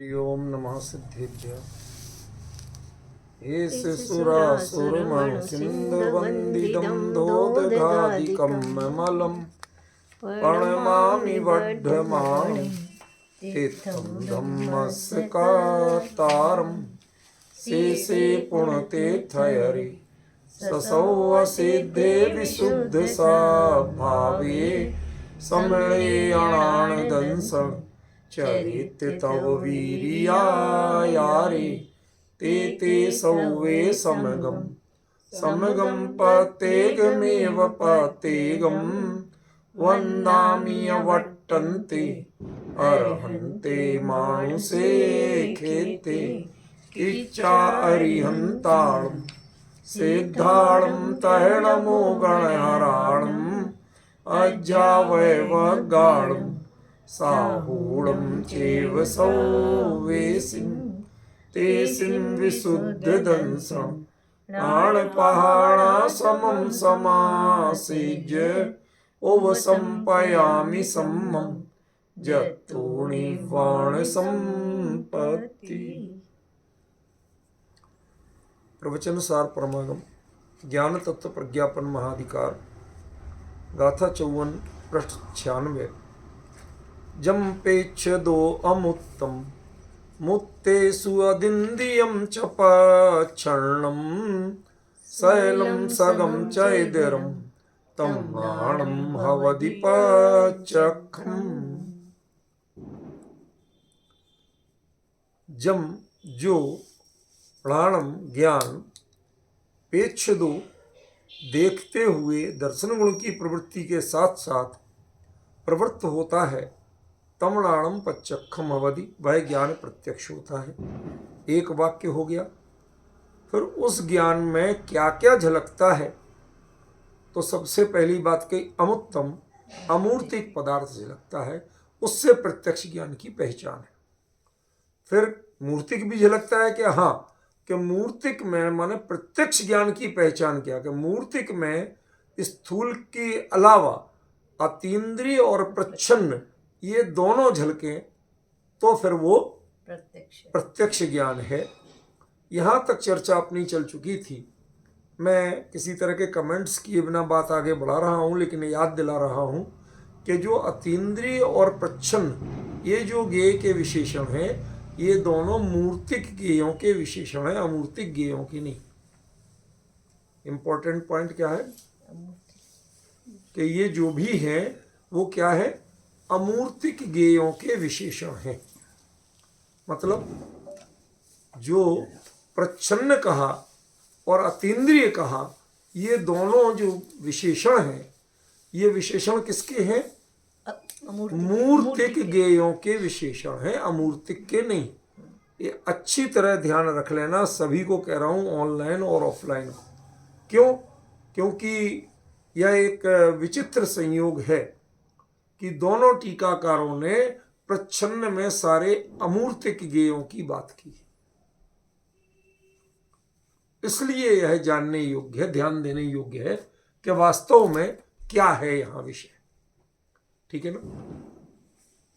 ओम नमः सिद्धेभ्य। एष सुरासुरमणुसिन्धुवन्दितं दोदगादिकं ममलं प्रणमामि वर्धमानं तीर्थं धम्मस्कातारं शेषे पुण्यतीर्थहरि ससौवसिद्धे विशुद्धस्वभावे सम्मेलयाणानदंसं चरित तव वीर्यायारे ते सौवे समगम पतेगमेव पतेगम वन्दामि अवट्टन्ते अर्हन्ते मानुषे खेते किच्चा अरिहन्ताळं सिद्धाळं तैणमो गणहराणं अज्जावैवगाळं साहूढं चैव सौवेसिं तेसिं विशुद्धदंसं प्राणपहाणा समं समासेज्य उपसंपयामि सम्मं जतोनिर्वाणसम्पत्ति। प्रवचन सार परमागम ज्ञान तत्व प्रज्ञापन महाधिकार गाथा 54 पृष्ठ 96। जम्पेच्छ दो अमुत्तम मुत्तेषु अदिन्द्रियं च पक्षर्णं शैलं सगं च इदरं तं प्राणं हवदिपचक्रम्। जम जो प्राणम ज्ञान पेच्छ दो देखते हुए दर्शन गुण की प्रवृत्ति के साथ साथ प्रवृत्त होता है, तमणाणम पच्चखम अवधि वह ज्ञान प्रत्यक्ष होता है। एक वाक्य हो गया। फिर उस ज्ञान में क्या क्या झलकता है, तो सबसे पहली बात कही अमुत्तम अमूर्तिक पदार्थ झलकता है, उससे प्रत्यक्ष ज्ञान की पहचान है। फिर मूर्तिक भी झलकता है कि हाँ कि मूर्तिक में माने प्रत्यक्ष ज्ञान की पहचान क्या, कि मूर्तिक में स्थूल के अलावा अतीन्द्रिय और प्रच्छन्न ये दोनों झलके तो फिर वो प्रत्यक्ष ज्ञान है। यहाँ तक चर्चा अपनी चल चुकी थी। मैं किसी तरह के कमेंट्स किए बिना बात आगे बढ़ा रहा हूँ, लेकिन याद दिला रहा हूँ कि जो अतीन्द्रिय और प्रच्छन्न ये जो ज्ञेय के विशेषण हैं, ये दोनों मूर्तिक ज्ञेयों के विशेषण हैं, अमूर्तिक ज्ञेयों की नहीं। इंपॉर्टेंट पॉइंट क्या है कि ये जो भी हैं वो क्या है, अमूर्तिक ज्ञेयों के विशेषण हैं। मतलब जो प्रच्छन्न कहा और अतीन्द्रिय कहा, ये दोनों जो विशेषण हैं, ये विशेषण किसके हैं, मूर्तिक ज्ञेयों के विशेषण हैं, अमूर्तिक के नहीं। ये अच्छी तरह ध्यान रख लेना, सभी को कह रहा हूँ, ऑनलाइन और ऑफलाइन। क्यों? क्योंकि यह एक विचित्र संयोग है कि दोनों टीकाकारों ने प्रच्छन्न में सारे अमूर्तिक ज्ञेयों की बात की। इसलिए यह जानने योग्य है, ध्यान देने योग्य है कि वास्तव में क्या है यहाँ विषय। ठीक है ना?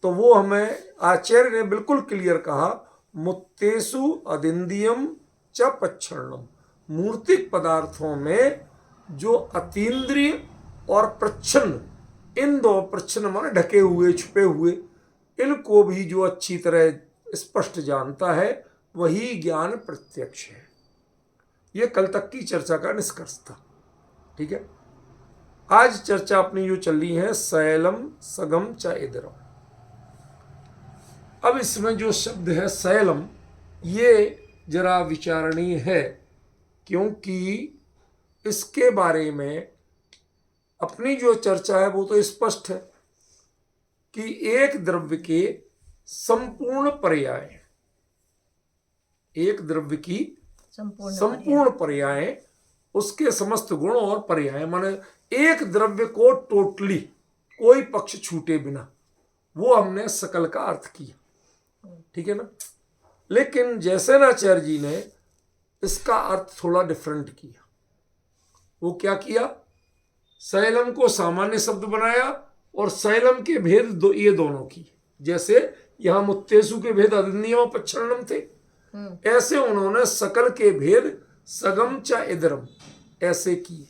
तो वो हमें आचार्य ने बिल्कुल क्लियर कहा, मुत्तेषु अदिन्द्रियम च पक्षर्णम। मूर्तिक पदार्थों में जो अतीन्द्रिय और प्रच्छन्न, इन दो प्रच्छन्न माने ढके हुए छुपे हुए, इनको भी जो अच्छी तरह स्पष्ट जानता है वही ज्ञान प्रत्यक्ष है। ये कल तक की चर्चा का निष्कर्ष था। ठीक है। आज चर्चा अपनी जो चल रही है शैलम सगम च इदरम। अब इसमें जो शब्द है शैलम, ये जरा विचारणीय है, क्योंकि इसके बारे में अपनी जो चर्चा है वो तो स्पष्ट है कि एक द्रव्य के संपूर्ण पर्याय, एक द्रव्य की संपूर्ण पर्याय, उसके समस्त गुण और पर्याय, माने एक द्रव्य को टोटली कोई पक्ष छूटे बिना, वो हमने सकल का अर्थ किया। ठीक है ना? लेकिन जैसे नाचार्य जी ने इसका अर्थ थोड़ा डिफरेंट किया। वो क्या किया, शैलम को सामान्य शब्द बनाया और शैलम के भेद ये दोनों की। जैसे यहाँ मुत्तेसु के भेद अदिन्नियम पच्छरणम थे, ऐसे उन्होंने सकल के भेद सगम च इदरम ऐसे किया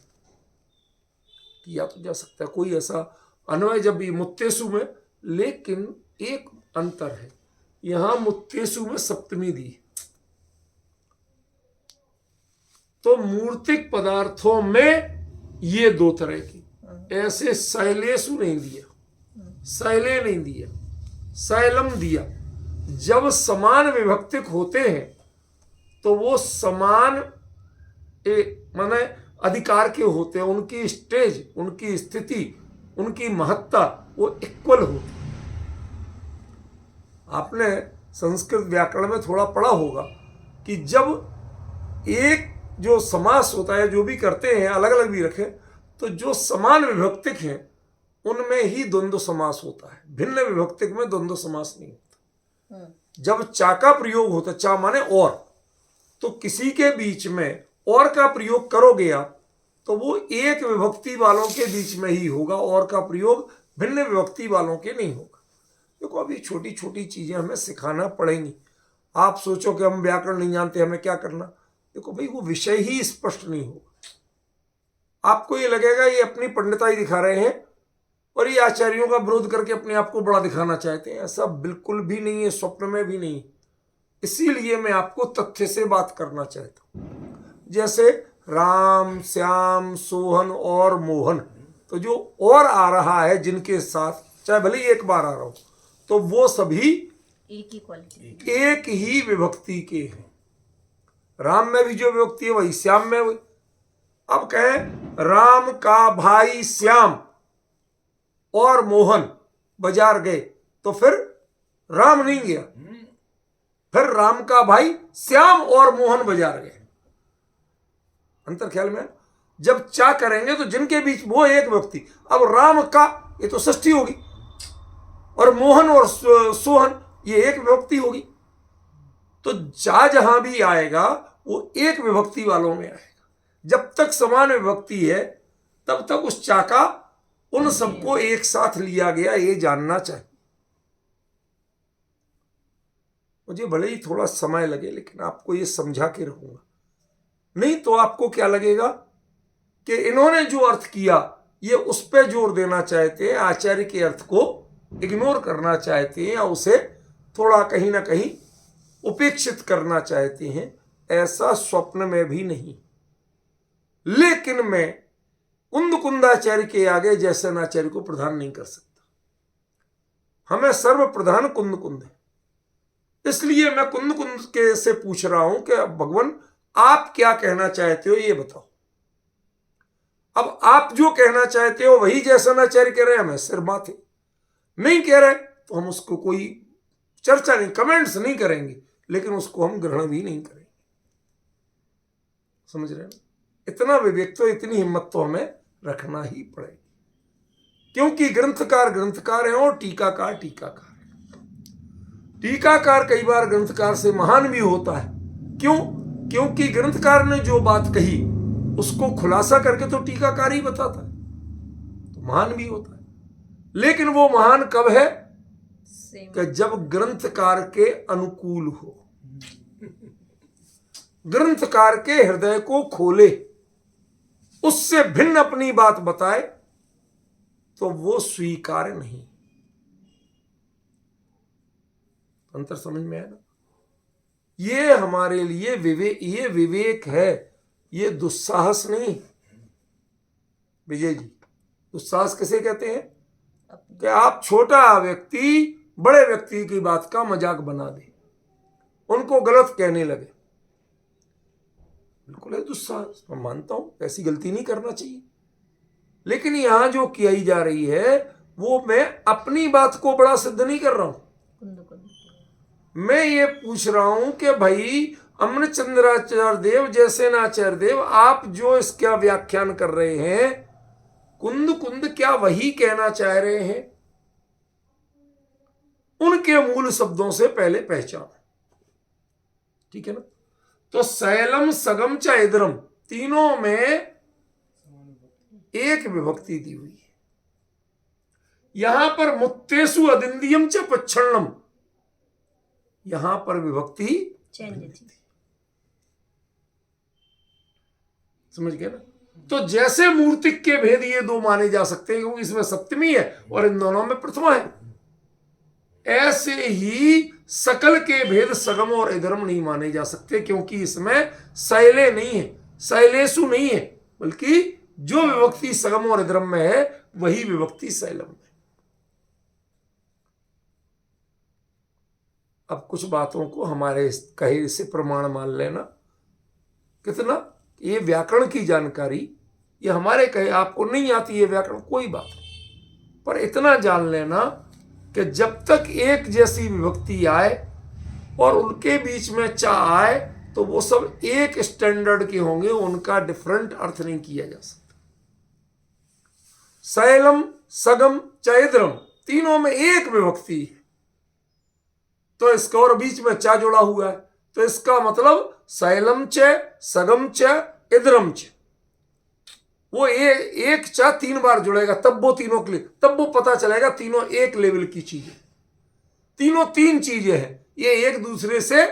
तो जा सकता है कोई ऐसा अन्वय जब ये मुत्तेसु में, लेकिन एक अंतर है, यहां मुत्तेसु में सप्तमी दी, तो मूर्तिक पदार्थों में ये दो तरह की, ऐसे शैलेशु नहीं दिया, शैले नहीं दिया, शैलम दिया। जब समान विभक्तिक होते हैं तो वो समान माने अधिकार के होते हैं, उनकी स्टेज, उनकी स्थिति, उनकी महत्ता वो इक्वल होती है। आपने संस्कृत व्याकरण में थोड़ा पढ़ा होगा कि जब एक जो समास होता है, जो भी करते हैं अलग अलग भी रखें, तो जो समान विभक्तिक हैं उनमें ही द्वंद्व समास होता है, भिन्न विभक्तिक में द्वंद्व समास नहीं होता। जब चा का प्रयोग होता, चा माने और, तो किसी के बीच में और का प्रयोग करोगे आप तो वो एक विभक्ति वालों के बीच में ही होगा, और का प्रयोग भिन्न विभक्ति वालों के नहीं होगा। देखो अभी छोटी छोटी चीजें हमें सिखाना पड़ेंगी। आप सोचो कि हम व्याकरण नहीं जानते, हमें क्या करना, देखो भाई वो विषय ही स्पष्ट नहीं होगा। आपको ये लगेगा ये अपनी पंडिताई दिखा रहे हैं और ये आचार्यों का विरोध करके अपने आप को बड़ा दिखाना चाहते हैं, ऐसा बिल्कुल भी नहीं है, स्वप्न में भी नहीं। इसीलिए मैं आपको तथ्य से बात करना चाहता हूं। जैसे राम, श्याम, सोहन और मोहन, तो जो और आ रहा है जिनके साथ, चाहे भले ही एक बार आ रहा हो, तो वो सभी एक ही क्वालिटी, एक ही विभक्ति के हैं। राम में भी जो विभक्ति है वही श्याम में वही। अब कहें राम का भाई श्याम और मोहन बाजार गए, तो फिर राम नहीं गया, फिर राम का भाई श्याम और मोहन बाजार गए। अंतर ख्याल में, जब चा करेंगे तो जिनके बीच वो एक व्यक्ति, अब राम का ये तो षष्ठी होगी, और मोहन और सोहन ये एक विभक्ति होगी, तो जा जहां भी आएगा वो एक विभक्ति वालों में आएगा। जब तक समान विभक्ति है तब तक उस चा का उन सबको एक साथ लिया गया, ये जानना चाहिए। मुझे भले ही थोड़ा समय लगे लेकिन आपको ये समझा के रहूंगा, नहीं तो आपको क्या लगेगा कि इन्होंने जो अर्थ किया ये उस पर जोर देना चाहते हैं, आचार्य के अर्थ को इग्नोर करना चाहते हैं, या उसे थोड़ा कहीं ना कहीं उपेक्षित करना चाहते हैं। ऐसा स्वप्न में भी नहीं। लेकिन मैं कुंद कुंदाचार्य के आगे जैसनाचार्य को प्रधान नहीं कर सकता। हमें सर्व प्रधान कुंद कुंद है, इसलिए मैं कुंद कुंद के से पूछ रहा हूं कि भगवान आप क्या कहना चाहते हो ये बताओ। अब आप जो कहना चाहते हो वही जैसनाचार्य कह रहे हैं, हमें सिर माथे नहीं कह रहे तो हम उसको कोई चर्चा नहीं, कमेंट्स नहीं करेंगे, लेकिन उसको हम ग्रहण भी नहीं करेंगे। समझ रहे हैं? इतना विवेक तो, इतनी हिम्मत तो हमें रखना ही पड़ेगी, क्योंकि ग्रंथकार ग्रंथकार है और टीकाकार टीकाकार है। टीकाकार कई बार ग्रंथकार से महान भी होता है। क्यों? क्योंकि ग्रंथकार ने जो बात कही उसको खुलासा करके तो टीकाकार ही बताता है, तो महान भी होता है। लेकिन वो महान कब है कि जब ग्रंथकार के अनुकूल हो, ग्रंथकार के हृदय को खोले, उससे भिन्न अपनी बात बताए, तो वो स्वीकार्य नहीं। अंतर समझ में आया ना? ये हमारे लिए ये विवेक है, ये दुस्साहस नहीं। विजय जी, दुस्साहस किसे कहते हैं? कि आप छोटा व्यक्ति बड़े व्यक्ति की बात का मजाक बना दे, उनको गलत कहने लगे, बिल्कुल है दुस्साहस। मैं मानता हूं ऐसी गलती नहीं करना चाहिए, लेकिन यहां जो किया जा रही है वो मैं अपनी बात को बड़ा सिद्ध नहीं कर रहा हूं। मैं ये पूछ रहा हूं कि भाई अमृत चंद्राचार्य देव, जैसेनाचार्य देव, आप जो इसका व्याख्यान कर रहे हैं, कुंद कुंद क्या वही कहना चाह रहे हैं? उनके मूल शब्दों से पहले पहचान, ठीक है ना? तो शैलम, सगम च इदरम, तीनों में एक विभक्ति दी हुई है। यहां पर मुत्तेसु अदिंदियम च पच्छरणम, यहां पर विभक्ति चेंज थी। समझ गए ना। तो जैसे मूर्तिक के भेद ये दो माने जा सकते हैं क्योंकि इसमें सप्तमी है और इन दोनों में प्रथमा है, ऐसे ही सकल के भेद सगम और इधर्म नहीं माने जा सकते क्योंकि इसमें शैले नहीं है, शैलेशु नहीं है, बल्कि जो विभक्ति सगम और इधर्म में है वही विभक्ति शैलम में। अब कुछ बातों को हमारे कहे से प्रमाण मान लेना। कितना? ये व्याकरण की जानकारी ये हमारे कहे, आपको नहीं आती है व्याकरण कोई बात नहीं, पर इतना जान लेना कि जब तक एक जैसी विभक्ति आए और उनके बीच में चा आए तो वो सब एक स्टैंडर्ड के होंगे, उनका डिफरेंट अर्थ नहीं किया जा सकता। शैलम, सगम, चैद्रम तीनों में एक विभक्ति है, तो इसका और बीच में चा जुड़ा हुआ है, तो इसका मतलब शैलम च, सगम च, इद्रम च, वो एक चा 3 बार जुड़ेगा तब वो तीनों के लिए, तब वो पता चलेगा तीनों एक लेवल की चीजें, तीनों 3 चीजें हैं, ये एक दूसरे से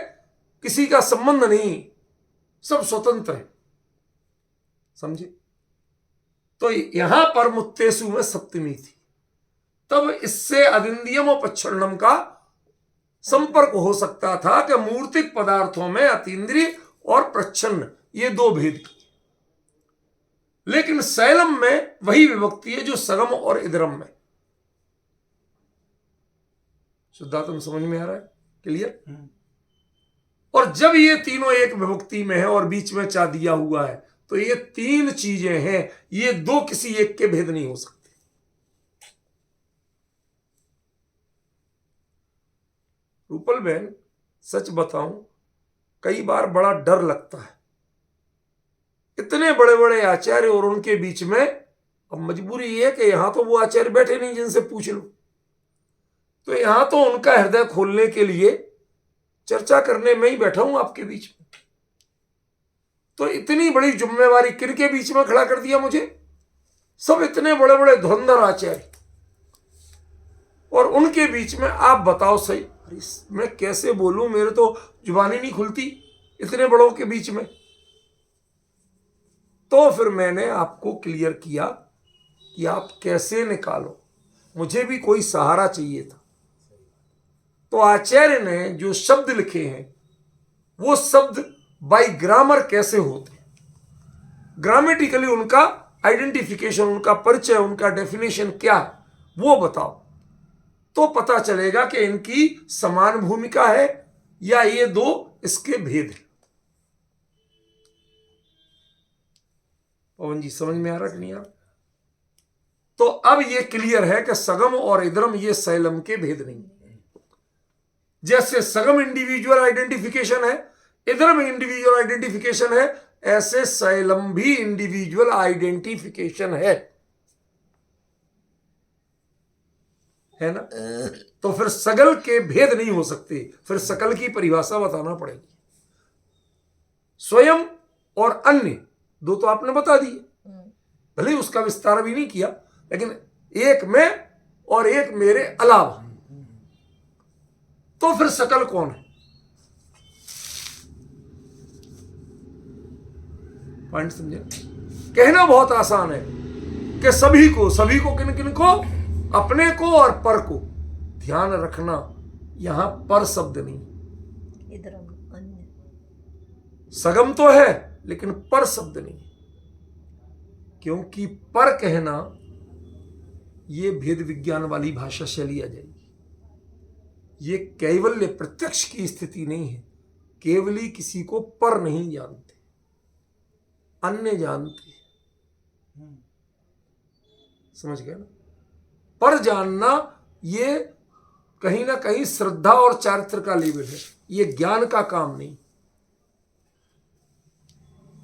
किसी का संबंध नहीं, सब स्वतंत्र है। समझे? तो यहां पर मुत्तेसु में सप्तमी थी, तब इससे अदिंदियम और पच्छरणम का संपर्क हो सकता था कि मूर्तिक पदार्थों में अतीन्द्रिय और प्रच्छन्न ये 2 भेद की, लेकिन शैलम में वही विभक्ति है जो सगम और इधरम में। शुद्धात्म समझ में आ रहा है? क्लियर? और जब ये तीनों एक विभक्ति में है और बीच में चा दिया हुआ है तो ये 3 चीजें हैं, ये 2 किसी एक के भेद नहीं हो सकते। रूपल बहन सच बताऊं, कई बार बड़ा डर लगता है, इतने बड़े बड़े आचार्य और उनके बीच में, अब मजबूरी ये है कि यहां तो वो आचार्य बैठे नहीं जिनसे पूछ लो, तो यहां तो उनका हृदय खोलने के लिए चर्चा करने में ही बैठा हूं आपके बीच में, तो इतनी बड़ी जिम्मेवारी किनके बीच में खड़ा कर दिया मुझे? सब इतने बड़े बड़े धुरंधर आचार्य और उनके बीच में आप बताओ सही, मैं कैसे बोलूं, मेरे तो जुबानी नहीं खुलती इतने बड़ों के बीच में। तो फिर मैंने आपको क्लियर किया कि आप कैसे निकालो, मुझे भी कोई सहारा चाहिए था। तो आचार्य ने जो शब्द लिखे हैं वो शब्द बाय ग्रामर कैसे होते हैं, ग्रामेटिकली उनका आइडेंटिफिकेशन, उनका परिचय, उनका डेफिनेशन क्या है वो बताओ, तो पता चलेगा कि इनकी समान भूमिका है या ये 2 इसके भेद हैं। पवन जी समझ में आ रहा कि नहीं आ रहा? तो अब ये क्लियर है कि सगम और इधरम ये शैलम के भेद नहीं है। जैसे सगम इंडिविजुअल आइडेंटिफिकेशन है, इधरम इंडिविजुअल आइडेंटिफिकेशन है, ऐसे शैलम भी इंडिविजुअल आइडेंटिफिकेशन है ना? तो फिर सकल के भेद नहीं हो सकते, फिर सकल की परिभाषा बताना पड़ेगी। स्वयं और अन्य 2 तो आपने बता दिए, भले उसका विस्तार भी नहीं किया, लेकिन एक में और एक मेरे अलावा, तो फिर सकल कौन है? पॉइंट समझे? कहना बहुत आसान है कि सभी को किन किन को? अपने को और पर को। ध्यान रखना यहां पर शब्द नहीं, इधरम अन्य, सगम तो है लेकिन पर शब्द नहीं, क्योंकि पर कहना ये भेद विज्ञान वाली भाषा शैली आ जाएगी। ये कैवल्य प्रत्यक्ष की स्थिति नहीं है, केवली किसी को पर नहीं जानते, अन्य जानते। समझ गए ना? पर जानना ये कहीं ना कहीं श्रद्धा और चारित्र का लेवल है, ये ज्ञान का काम नहीं।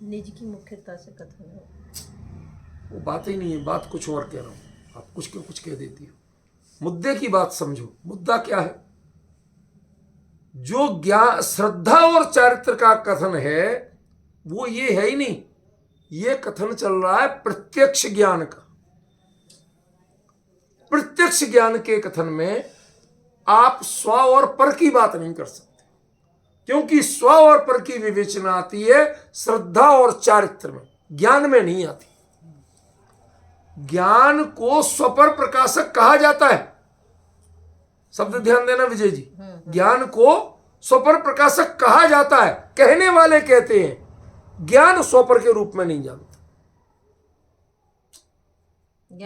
निज की मुख्यता से कथन है, वो बात ही नहीं है, बात कुछ और कह रहा हूं, आप कुछ के कुछ कह देती हो। मुद्दे की बात समझो, मुद्दा क्या है? जो ज्ञान, श्रद्धा और चारित्र का कथन है वो ये है ही नहीं, ये कथन चल रहा है प्रत्यक्ष ज्ञान का। प्रत्यक्ष ज्ञान के कथन में आप स्व और पर की बात नहीं कर सकते। क्योंकि स्व और पर की विवेचना आती है श्रद्धा और चारित्र में, ज्ञान में नहीं आती। ज्ञान को स्वपर प्रकाशक कहा जाता है। शब्द ध्यान देना विजय जी, ज्ञान को स्वपर प्रकाशक कहा जाता है। कहने वाले कहते हैं ज्ञान स्वपर के रूप में नहीं जानता।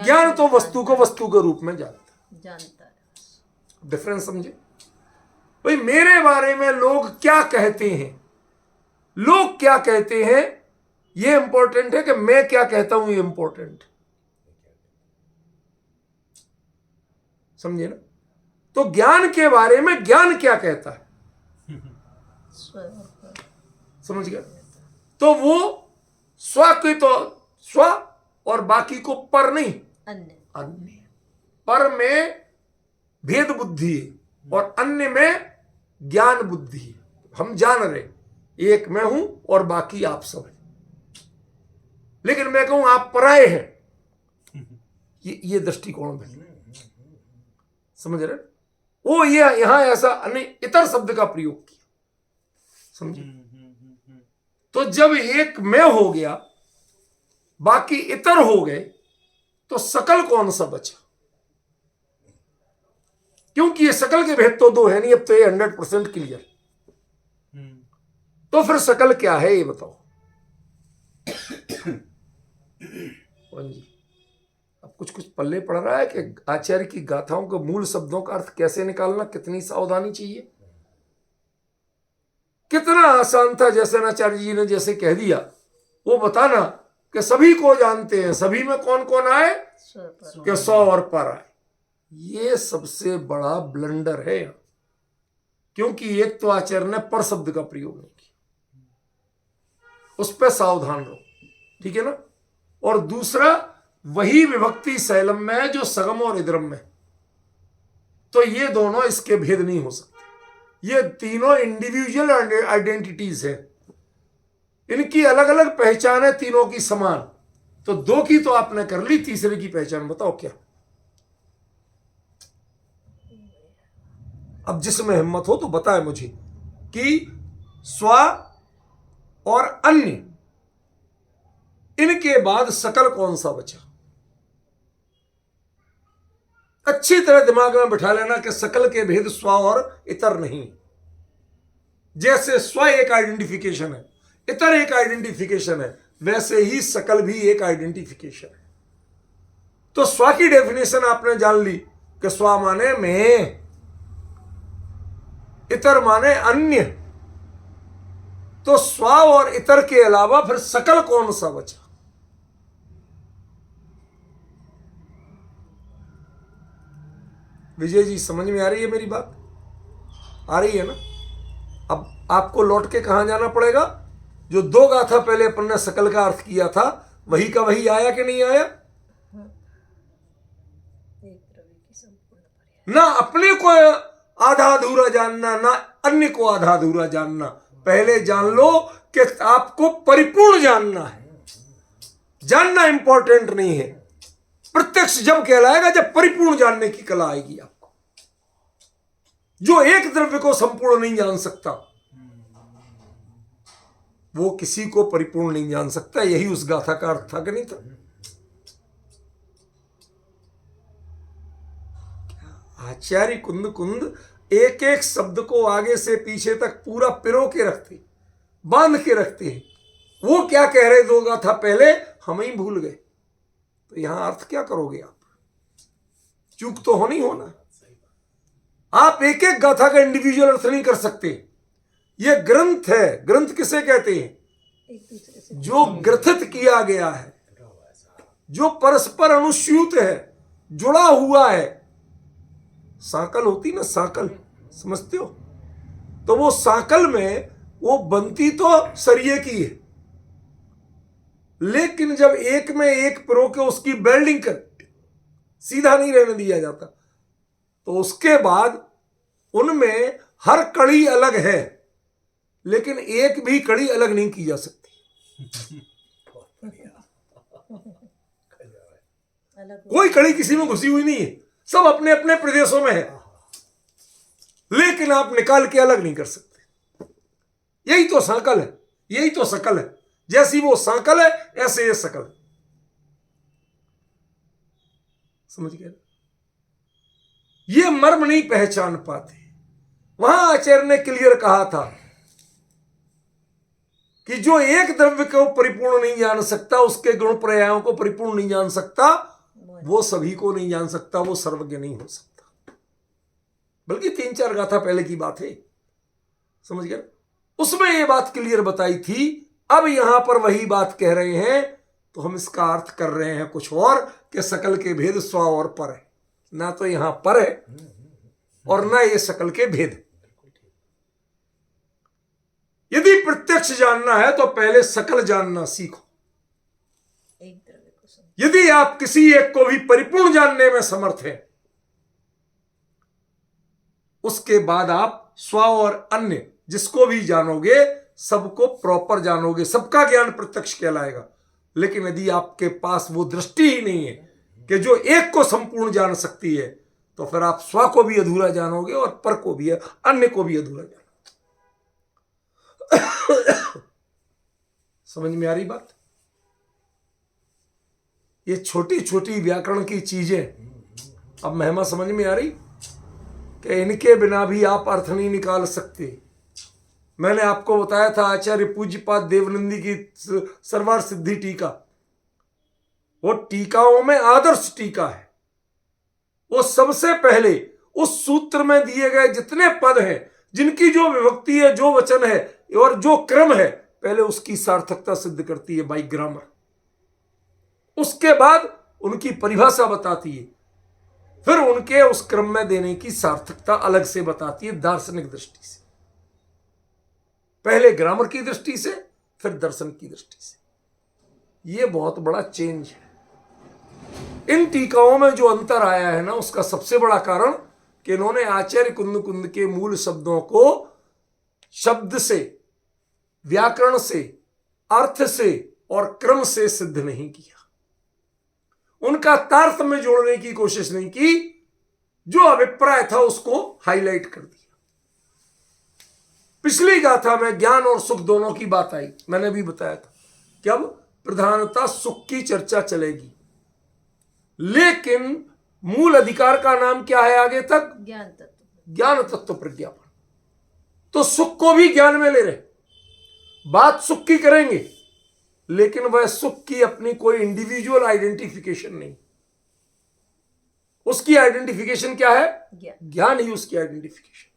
ज्ञान तो वस्तु को वस्तु के रूप में जानता है। डिफरेंस समझे भाई? मेरे बारे में लोग क्या कहते हैं, लोग क्या कहते हैं, ये इंपॉर्टेंट है कि मैं क्या कहता हूं, ये इंपॉर्टेंट है। समझे ना? तो ज्ञान के बारे में ज्ञान क्या कहता है, समझ गया? तो वो स्व की तो स्व और बाकी को पर नहीं, अन्य। पर में भेद बुद्धि है और अन्य में ज्ञान बुद्धि है। हम जान रहे एक मैं हूं और बाकी आप सब है, लेकिन मैं कहूं आप पराये हैं, ये दृष्टिकोण है। समझ रहे? वो ये यहां ऐसा अन्य इतर शब्द का प्रयोग किया, समझे? तो जब एक मैं हो गया बाकी इतर हो गए तो सकल कौन सा बचा? क्योंकि ये सकल के भेद तो दो है नहीं, अब तो ये 100% क्लियर। तो फिर सकल क्या है ये बताओ जी। अब कुछ कुछ पल्ले पड़ रहा है कि आचार्य की गाथाओं के मूल शब्दों का अर्थ कैसे निकालना, कितनी सावधानी चाहिए। कितना आसान था, जैसे आचार्य जी ने जैसे कह दिया वो बताना कि सभी को जानते हैं, सभी में कौन कौन आए कि 100 और पर आए। ये सबसे बड़ा ब्लंडर है, क्योंकि एक तो आचार्य ने पर शब्द का प्रयोग नहीं किया, उस पर सावधान रहो, ठीक है ना? और दूसरा वही विभक्ति शैलम में है जो सगम और इदरम में, तो ये दोनों इसके भेद नहीं हो सकते। ये तीनों इंडिविजुअल आइडेंटिटीज है, इनकी अलग अलग पहचान है, तीनों की समान। तो दो की तो आपने कर ली, तीसरे की पहचान बताओ क्या? अब जिसमें हिम्मत हो तो बताए मुझे कि स्व और अन्य, इनके बाद सकल कौन सा बचा? अच्छी तरह दिमाग में बिठा लेना कि सकल के भेद स्व और इतर नहीं। जैसे स्व एक आइडेंटिफिकेशन है, इतर एक आइडेंटिफिकेशन है, वैसे ही सकल भी एक आइडेंटिफिकेशन है। तो स्व की डेफिनेशन आपने जान ली कि स्व माने मैं, इतर माने अन्य। तो स्व और इतर के अलावा फिर सकल कौन सा बचा? विजय जी समझ में आ रही है मेरी बात? आ रही है ना? अब आपको लौट के कहां जाना पड़ेगा? जो दो गाथा पहले अपन ने सकल का अर्थ किया था, वही का वही आया कि नहीं आया? ना अपने को आधा अधूरा जानना, ना अन्य को आधा अधूरा जानना। पहले जान लो कि आपको परिपूर्ण जानना है। जानना इंपॉर्टेंट नहीं है, प्रत्यक्ष जब कहलाएगा जब परिपूर्ण जानने की कला आएगी आपको। जो एक द्रव्य को संपूर्ण नहीं जान सकता वो किसी को परिपूर्ण नहीं जान सकता। यही उस गाथा का अर्थ था कि नहीं था? आचार्य कुंद कुंद एक एक शब्द को आगे से पीछे तक पूरा पिरो के रखते, बांध के रखते हैं। वो क्या कह रहे दो गाथा पहले, हम ही भूल गए। तो यहां अर्थ क्या करोगे आप? चूक तो होनी होना। आप एक एक गाथा का इंडिविजुअल अर्थ नहीं कर सकते। ये ग्रंथ है। ग्रंथ किसे कहते हैं? जो ग्रथित किया गया है, जो परस्पर अनुस्यूत है, जुड़ा हुआ है। सांकल होती ना, सांकल समझते हो? तो वो सांकल में वो बनती तो सरिये की है, लेकिन जब एक में एक पिरो के उसकी बेल्डिंग कर सीधा नहीं रहने दिया जाता, तो उसके बाद उनमें हर कड़ी अलग है, लेकिन एक भी कड़ी अलग नहीं की जा सकती। कोई कड़ी किसी में घुसी हुई नहीं है, सब अपने अपने प्रदेशों में है, लेकिन आप निकाल के अलग नहीं कर सकते। तो सकल है, यही तो सकल है। जैसी वो सकल है ऐसे ये सकल है। समझ गए? ये मर्म नहीं पहचान पाते। वहां आचार्य ने क्लियर कहा था कि जो एक द्रव्य को परिपूर्ण नहीं जान सकता, उसके गुण पर्यायों को परिपूर्ण नहीं जान सकता, वो सभी को नहीं जान सकता, वो सर्वज्ञ नहीं हो सकता। बल्कि 3-4 गाथा पहले की बात है, समझ गए? उसमें ये बात क्लियर बताई थी। अब यहां पर वही बात कह रहे हैं, तो हम इसका अर्थ कर रहे हैं कुछ और, कि सकल के भेद स्व और पर है। ना तो यहां पर है और ना ये सकल के भेद। यदि प्रत्यक्ष जानना है तो पहले सकल जानना सीखो। एक द्रव्य को समझ। यदि आप किसी एक को भी परिपूर्ण जानने में समर्थ हैं, उसके बाद आप स्व और अन्य जिसको भी जानोगे सबको प्रॉपर जानोगे, सबका ज्ञान प्रत्यक्ष कहलाएगा। लेकिन यदि आपके पास वो दृष्टि ही नहीं है कि जो एक को संपूर्ण जान सकती है, तो फिर आप स्व को भी अधूरा जानोगे और पर को भी, अन्य को भी अधूरा जानोगे। समझ में आ रही बात? ये छोटी छोटी व्याकरण की चीजें अब महिमा समझ में आ रही कि इनके बिना भी आप अर्थ नहीं निकाल सकते। मैंने आपको बताया था आचार्य पूज्यपाद देवनंदी की सर्वार सिद्धि टीका, वो टीकाओं में आदर्श टीका है। वो सबसे पहले उस सूत्र में दिए गए जितने पद हैं, जिनकी जो विभक्ति है, जो वचन है और जो क्रम है, पहले उसकी सार्थकता सिद्ध करती है बाई ग्रामर। उसके बाद उनकी परिभाषा बताती है, फिर उनके उस क्रम में देने की सार्थकता अलग से बताती है दार्शनिक दृष्टि से। पहले ग्रामर की दृष्टि से, फिर दर्शन की दृष्टि से। यह बहुत बड़ा चेंज है। इन टीकाओं में जो अंतर आया है ना, उसका सबसे बड़ा कारण कि इन्होंने आचार्य कुंद कुंद के मूल शब्दों को शब्द से, व्याकरण से, अर्थ से और क्रम से सिद्ध नहीं किया। उनका तार्थ में जोड़ने की कोशिश नहीं की, जो अभिप्राय था उसको हाईलाइट कर दिया। पिछली गाथा में ज्ञान और सुख दोनों की बात आई, मैंने भी बताया था कि अब प्रधानता सुख की चर्चा चलेगी, लेकिन मूल अधिकार का नाम क्या है आगे तक? ज्ञान तत्व। ज्ञान तत्व प्रज्ञापन। तो सुख को भी ज्ञान में ले रहे, बात सुख की करेंगे, लेकिन वह सुख की अपनी कोई इंडिविजुअल आइडेंटिफिकेशन नहीं। उसकी आइडेंटिफिकेशन क्या है? ज्ञान ही उसकी आइडेंटिफिकेशन।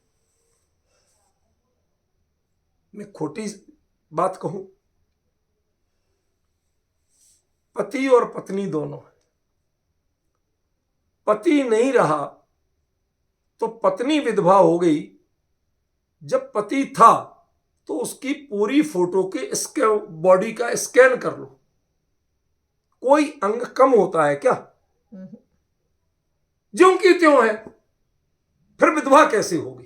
मैं खोटी बात कहूं, पति और पत्नी दोनों, पति नहीं रहा तो पत्नी विधवा हो गई। जब पति था तो उसकी पूरी फोटो के बॉडी का स्कैन कर लो, कोई अंग कम होता है क्या? ज्यों की त्यों है। फिर विधवा कैसे होगी?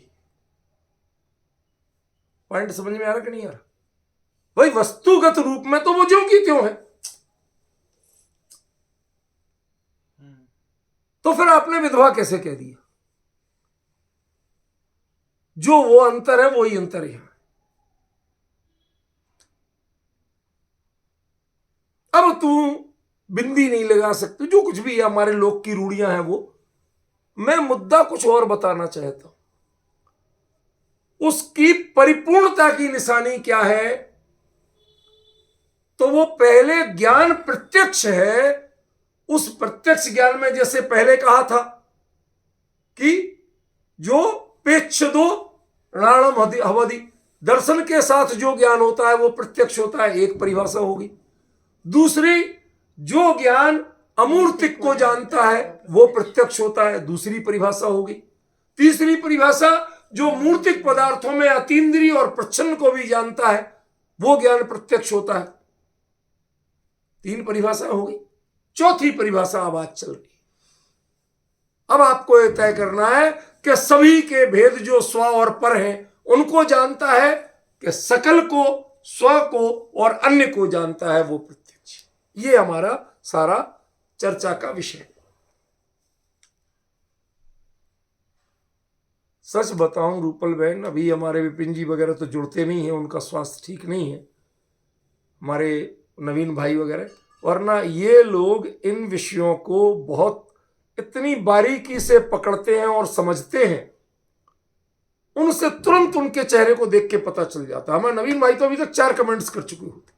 पॉइंट समझ में आ रहा कि नहीं आ रहा? भाई वस्तुगत रूप में तो वो ज्यों की त्यों है, तो फिर आपने विधवा कैसे कह दिया? जो वो अंतर है वो ही अंतर है। अब तू बिंदी नहीं लगा सकती, जो कुछ भी हमारे लोग की रूढ़ियां हैं वो। मैं मुद्दा कुछ और बताना चाहता हूं। उसकी परिपूर्णता की निशानी क्या है? तो वो पहले ज्ञान प्रत्यक्ष है। उस प्रत्यक्ष ज्ञान में जैसे पहले कहा था कि जो पेच्छदो राणम हवदि, दर्शन के साथ जो ज्ञान होता है वो प्रत्यक्ष होता है, एक परिभाषा होगी। दूसरी, जो ज्ञान अमूर्तिक को जानता है वो प्रत्यक्ष होता है, दूसरी परिभाषा होगी। तीसरी परिभाषा, जो मूर्तिक पदार्थों में अतीन्द्रिय और प्रच्छन्न को भी जानता है वो ज्ञान प्रत्यक्ष होता है। 3 परिभाषा होगी। चौथी परिभाषा अब आज चल रही। अब आपको यह तय करना है कि सभी के भेद जो स्व और पर हैं उनको जानता है, कि सकल को, स्व को और अन्य को जानता है वो प्रत्यक्ष। ये हमारा सारा चर्चा का विषय। सच बताऊं रूपल बहन, अभी हमारे विपिन जी वगैरह तो जुड़ते नहीं हैं, उनका स्वास्थ्य ठीक नहीं है, हमारे नवीन भाई वगैरह, वरना ये लोग इन विषयों को बहुत इतनी बारीकी से पकड़ते हैं और समझते हैं, उनसे तुरंत उनके चेहरे को देख के पता चल जाता है। हमारे नवीन भाई तो अभी तक 4 कमेंट्स कर चुके होते,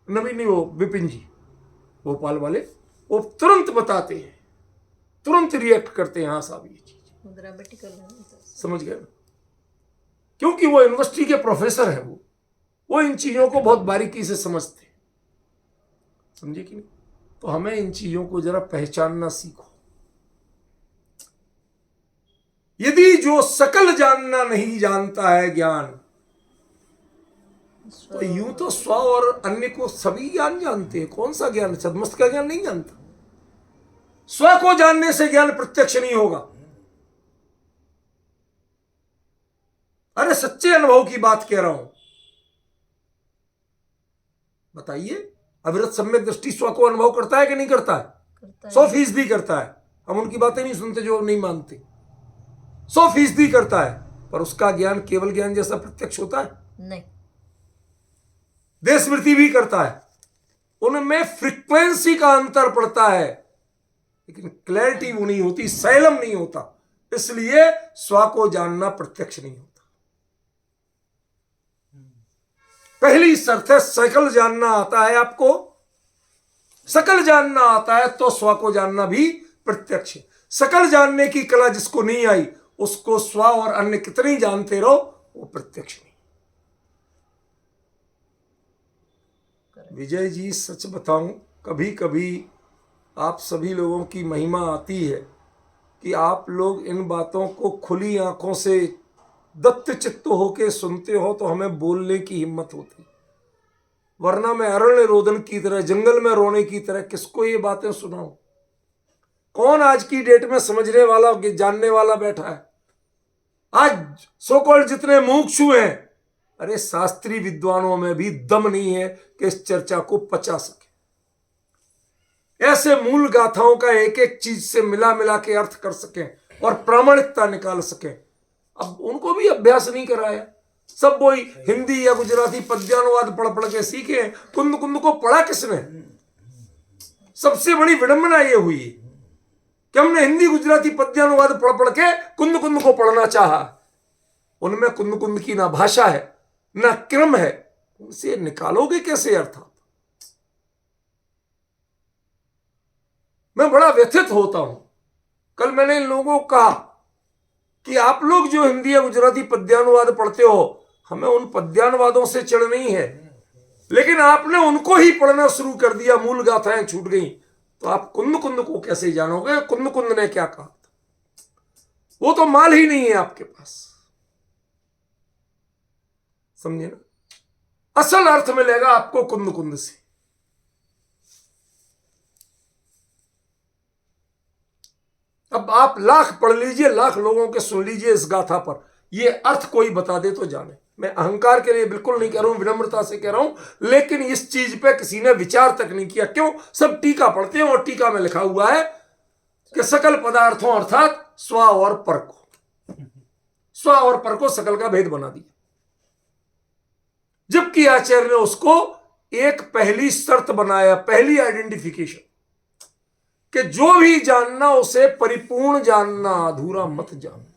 नवीन नहीं, वो विपिन जी भोपाल वाले, वो तुरंत बताते हैं, तुरंत रिएक्ट करते हैं, हाँ साहब ये चीज मुद्रा बेटी कर लेना तो। समझ गए ना? क्योंकि वो यूनिवर्सिटी के प्रोफेसर हैं, वो इन चीजों को बहुत बारीकी से समझते हैं, समझे कि नहीं? तो हमें इन चीजों को जरा पहचानना सीखो। यदि जो सकल जानना नहीं जानता है ज्ञान, तो यूं तो स्व और अन्य को सभी ज्ञान जानते हैं, कौन सा ज्ञान? सदमस्त का ज्ञान नहीं जानता। स्व को जानने से ज्ञान प्रत्यक्ष नहीं होगा। अरे सच्चे अनुभव की बात कह रहा हूं, बताइए, अविरत सम्यक दृष्टि स्व को अनुभव करता है कि नहीं करता है? 100% करता है। हम उनकी बातें नहीं सुनते जो नहीं मानते, 100% करता है, पर उसका ज्ञान केवल ज्ञान जैसा प्रत्यक्ष होता है? नहीं। देह स्मृति भी करता है, उनमें फ्रीक्वेंसी का अंतर पड़ता है, लेकिन क्लैरिटी वो नहीं होती, सैलम नहीं होता, इसलिए स्व को जानना प्रत्यक्ष नहीं होता। पहली शर्त है सकल जानना आता है आपको, सकल जानना आता है तो स्व को जानना भी प्रत्यक्ष है। सकल जानने की कला जिसको नहीं आई, उसको स्व और अन्य कितनी जानते रहो, वो प्रत्यक्ष नहीं। विजय जी सच बताऊं, कभी कभी आप सभी लोगों की महिमा आती है कि आप लोग इन बातों को खुली आंखों से दत्त चित्त होके सुनते हो, तो हमें बोलने की हिम्मत होती, वरना मैं अरण्य रोदन की तरह, जंगल में रोने की तरह किसको ये बातें सुनाऊं? कौन आज की डेट में समझने वाला, जानने वाला बैठा है? आज सो कॉल्ड जितने मुमुक्षु हैं, अरे शास्त्रीय विद्वानों में भी दम नहीं है कि इस चर्चा को पचा सके, ऐसे मूल गाथाओं का एक एक चीज से मिला मिला के अर्थ कर सके और प्रामाणिकता निकाल सके। अब उनको भी अभ्यास नहीं कराया, सब वही हिंदी या गुजराती पद्यानुवाद पढ़ पढ़ के सीखे। कुंद कुंद को पढ़ा किसने? सबसे बड़ी विडंबना ये हुई कि हमने हिंदी गुजराती पद्यानुवाद पढ़ पढ़ के कुंद कुंद को पढ़ना चाहा। उनमें कुंद कुंद की ना भाषा है ना क्रम है, उनसे निकालोगे कैसे अर्थ? मैं बड़ा व्यथित होता हूं। कल मैंने इन लोगों को कहा कि आप लोग जो हिंदी या गुजराती पद्यानुवाद पढ़ते हो, हमें उन पद्यानुवादों से चिढ़ नहीं है, लेकिन आपने उनको ही पढ़ना शुरू कर दिया, मूल गाथाएं छूट गई, तो आप कुंद कुंद को कैसे जानोगे? कुंद कुंद ने क्या कहा? वो तो माल ही नहीं है आपके पास, समझे ना? असल अर्थ मिलेगा आपको कुंद कुंद से। अब आप लाख पढ़ लीजिए, लाख लोगों के सुन लीजिए इस गाथा पर, ये अर्थ कोई बता दे तो जाने। मैं अहंकार के लिए बिल्कुल नहीं कह रहा हूं, विनम्रता से कह रहा हूं, लेकिन इस चीज पे किसी ने विचार तक नहीं किया। क्यों? सब टीका पढ़ते हैं और टीका में लिखा हुआ है कि सकल पदार्थों अर्थात स्व और पर को, स्व और पर को सकल का भेद बना दिया, जबकि आचार्य ने उसको एक पहली शर्त बनाया, पहली आइडेंटिफिकेशन, कि जो भी जानना उसे परिपूर्ण जानना, अधूरा मत जानना।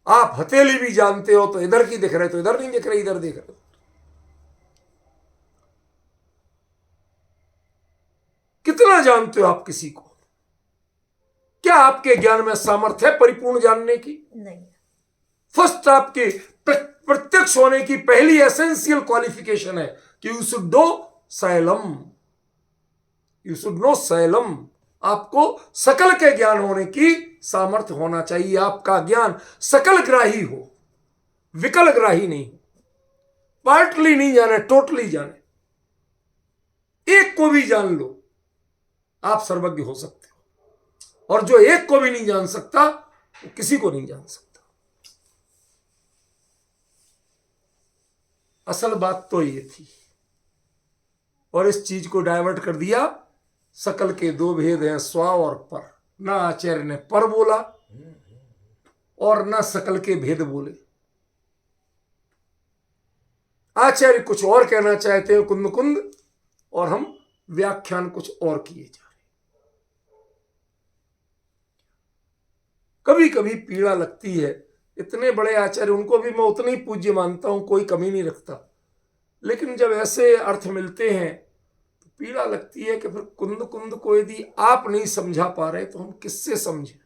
आप हथेली भी जानते हो तो इधर की दिख रहे, तो इधर नहीं दिख रहे, इधर दिख रहे। कितना जानते हो आप किसी को? क्या आपके ज्ञान में सामर्थ्य है परिपूर्ण जानने की? नहीं। फर्स्ट आपके प्रत्यक्ष होने की पहली एसेंशियल क्वालिफिकेशन है कि you should know slam, you should know slam. आपको सकल के ज्ञान होने की सामर्थ्य होना चाहिए। आपका ज्ञान सकल ग्राही हो, विकल ग्राही नहीं, पार्टली नहीं जाने, टोटली जाने। एक को भी जान लो, आप सर्वज्ञ हो सकते हो, और जो एक को भी नहीं जान सकता वो किसी को नहीं जान सकता। असल बात तो ये थी, और इस चीज को डाइवर्ट कर दिया। सकल के दो भेद हैं, स्व और पर। ना आचार्य ने पर बोला, और न सकल के भेद बोले। आचार्य कुछ और कहना चाहते हैं कुंद कुंद, और हम व्याख्यान कुछ और किए जा रहे। कभी कभी पीड़ा लगती है, इतने बड़े आचार्य, उनको भी मैं उतनी पूज्य मानता हूं, कोई कमी नहीं रखता, लेकिन जब ऐसे अर्थ मिलते हैं तो पीड़ा लगती है कि फिर कुंद कुंद को यदि आप नहीं समझा पा रहे तो हम किससे समझें?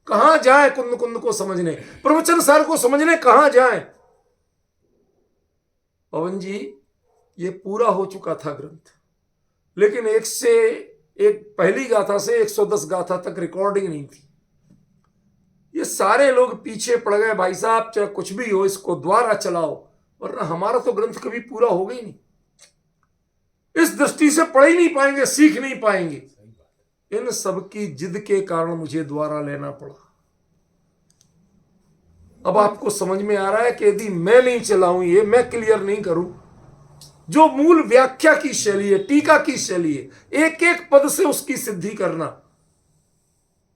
कहां जाएं कुंद कुंद को समझने, प्रवचन सार को समझने कहां जाएं? पवन जी, ये पूरा हो चुका था ग्रंथ, लेकिन एक से एक पहली गाथा से 110 गाथा तक रिकॉर्डिंग नहीं थी। ये सारे लोग पीछे पड़ गए, भाई साहब चाहे कुछ भी हो इसको द्वारा चलाओ, वरना हमारा तो ग्रंथ कभी पूरा होगा ही नहीं। इस दृष्टि से पढ़ ही नहीं पाएंगे, सीख नहीं पाएंगे। इन सब की जिद के कारण मुझे द्वारा लेना पड़ा। अब आपको समझ में आ रहा है कि यदि मैं नहीं चलाऊं, ये मैं क्लियर नहीं करूं, जो मूल व्याख्या की शैली है, टीका की शैली है, एक एक पद से उसकी सिद्धि करना,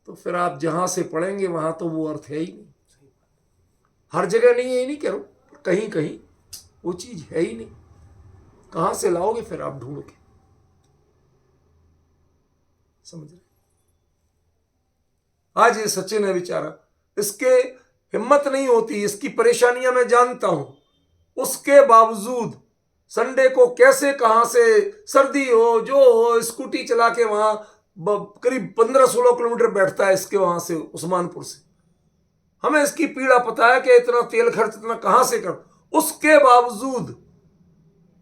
तो फिर आप जहां से पढ़ेंगे वहां तो वो अर्थ है ही नहीं। हर जगह नहीं है, ही नहीं कह रहा हूं, कहीं कहीं वो चीज है ही नहीं। कहां से लाओगे फिर आप ढूंढ के? समझ रहे? आज ये सचिन है बेचारा, इसके हिम्मत नहीं होती, इसकी परेशानियां मैं जानता हूं, उसके बावजूद संडे को कैसे कहां से सर्दी हो जो हो, स्कूटी चला के वहां करीब 15-16 किलोमीटर बैठता है इसके वहां से, उस्मानपुर से। हमें इसकी पीड़ा पता है कि इतना तेल खर्च इतना कहां से कर, उसके बावजूद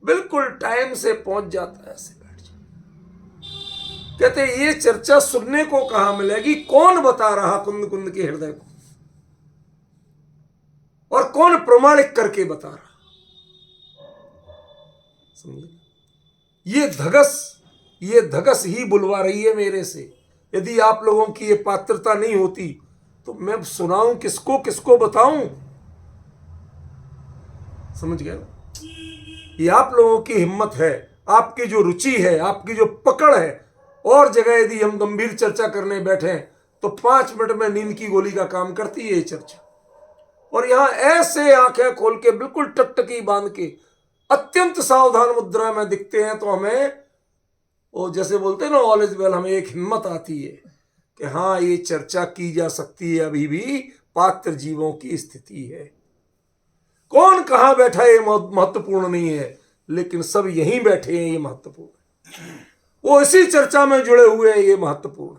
बिल्कुल टाइम से पहुंच जाता है, ऐसे बैठ जाता। कहते ये चर्चा सुनने को कहां मिलेगी? कौन बता रहा कुंद कुंद के हृदय को, और कौन प्रमाणिक करके बता रहा? समझे? ये धगस ही बुलवा रही है मेरे से। यदि आप लोगों की ये पात्रता नहीं होती तो मैं सुनाऊं किसको, किसको बताऊं? समझ गए? ये आप लोगों की हिम्मत है, आपकी जो रुचि है, आपकी जो पकड़ है। और जगह यदि हम गंभीर चर्चा करने बैठे तो 5 मिनट में नींद की गोली का काम करती है ये चर्चा। और यहां ऐसे आंखें खोल के बिल्कुल टकटकी बांध के अत्यंत सावधान मुद्रा में दिखते हैं तो हमें वो जैसे बोलते हैं ना ऑल इज वेल, हमें एक हिम्मत आती है कि हाँ ये चर्चा की जा सकती है, अभी भी पात्र जीवों की स्थिति है। कौन कहां बैठा है ये महत्वपूर्ण नहीं है, लेकिन सब यहीं बैठे हैं, ये महत्वपूर्ण है। वो इसी चर्चा में जुड़े हुए हैं, ये महत्वपूर्ण।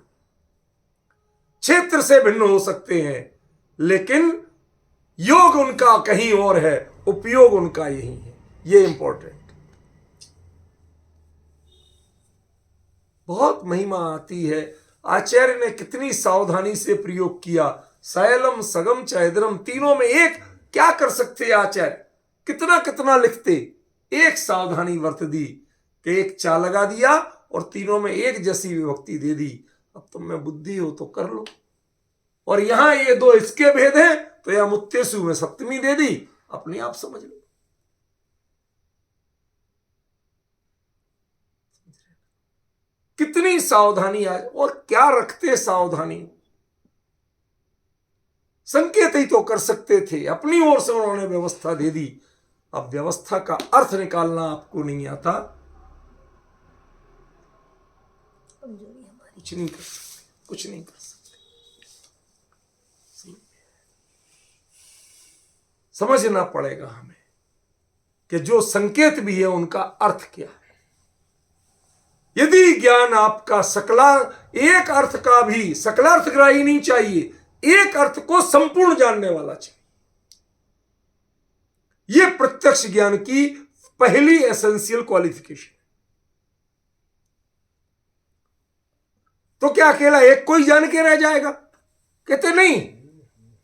क्षेत्र से भिन्न हो सकते हैं, लेकिन योग उनका कहीं और है, उपयोग उनका यही है। ये इंपॉर्टेंट। बहुत महिमा आती है। आचार्य ने कितनी सावधानी से प्रयोग किया। शैलम सगम चैदरम, तीनों में एक क्या कर सकते आचार्य? कितना कितना लिखते, एक सावधानी वर्त दी कि एक चा लगा दिया और तीनों में एक जैसी विभक्ति दे दी। अब तुम में बुद्धि हो तो कर लो। और यहां ये दो इसके भेद हैं तो यह मुत्तेसु में सप्तमी दे दी, अपने आप समझ लो। कितनी सावधानी आज, और क्या रखते सावधानी। संकेत ही तो कर सकते थे, अपनी ओर से उन्होंने व्यवस्था दे दी। अब व्यवस्था का अर्थ निकालना आपको नहीं आता, कुछ नहीं कर सकते, कुछ नहीं कर सकते। समझना पड़ेगा हमें कि जो संकेत भी है उनका अर्थ क्या है। यदि ज्ञान आपका एक अर्थ का भी सकलार्थग्राही नहीं चाहिए, एक अर्थ को संपूर्ण जानने वाला चाहिए। यह प्रत्यक्ष ज्ञान की पहली एसेंशियल क्वालिफिकेशन। तो क्या अकेला एक को ही जान के रह जाएगा? कहते नहीं,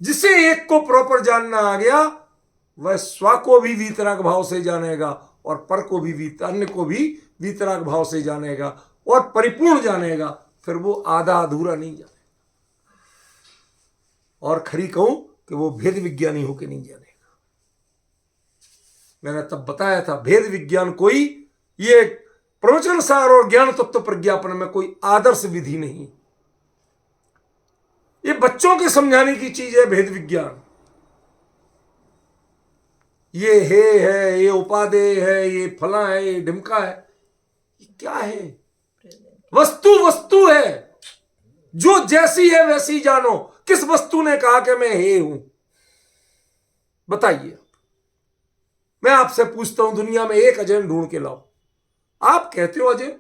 जिसे एक को प्रॉपर जानना आ गया वह स्व को भी वीतराग भाव से जानेगा और पर को भी अन्य को भी वीतराग भाव से जानेगा और परिपूर्ण जानेगा। फिर वो आधा अधूरा नहीं जानेगा। और खरी कहूं कि वो भेद विज्ञानी होकर नहीं जानेगा। मैंने तब बताया था, भेद विज्ञान कोई ये प्रवचन सार और ज्ञान तत्व प्रज्ञापन में कोई आदर्श विधि नहीं। ये बच्चों के समझाने की चीज है भेद विज्ञान। ये है, ये उपादेय है, ये फला है, ये ढिमका है, ये क्या है? वस्तु वस्तु है, जो जैसी है वैसी जानो। किस वस्तु ने कहा कि मैं हे हूं? बताइए। मैं आपसे पूछता हूं, दुनिया में एक अजैन ढूंढ के लाओ। आप कहते हो अजैन,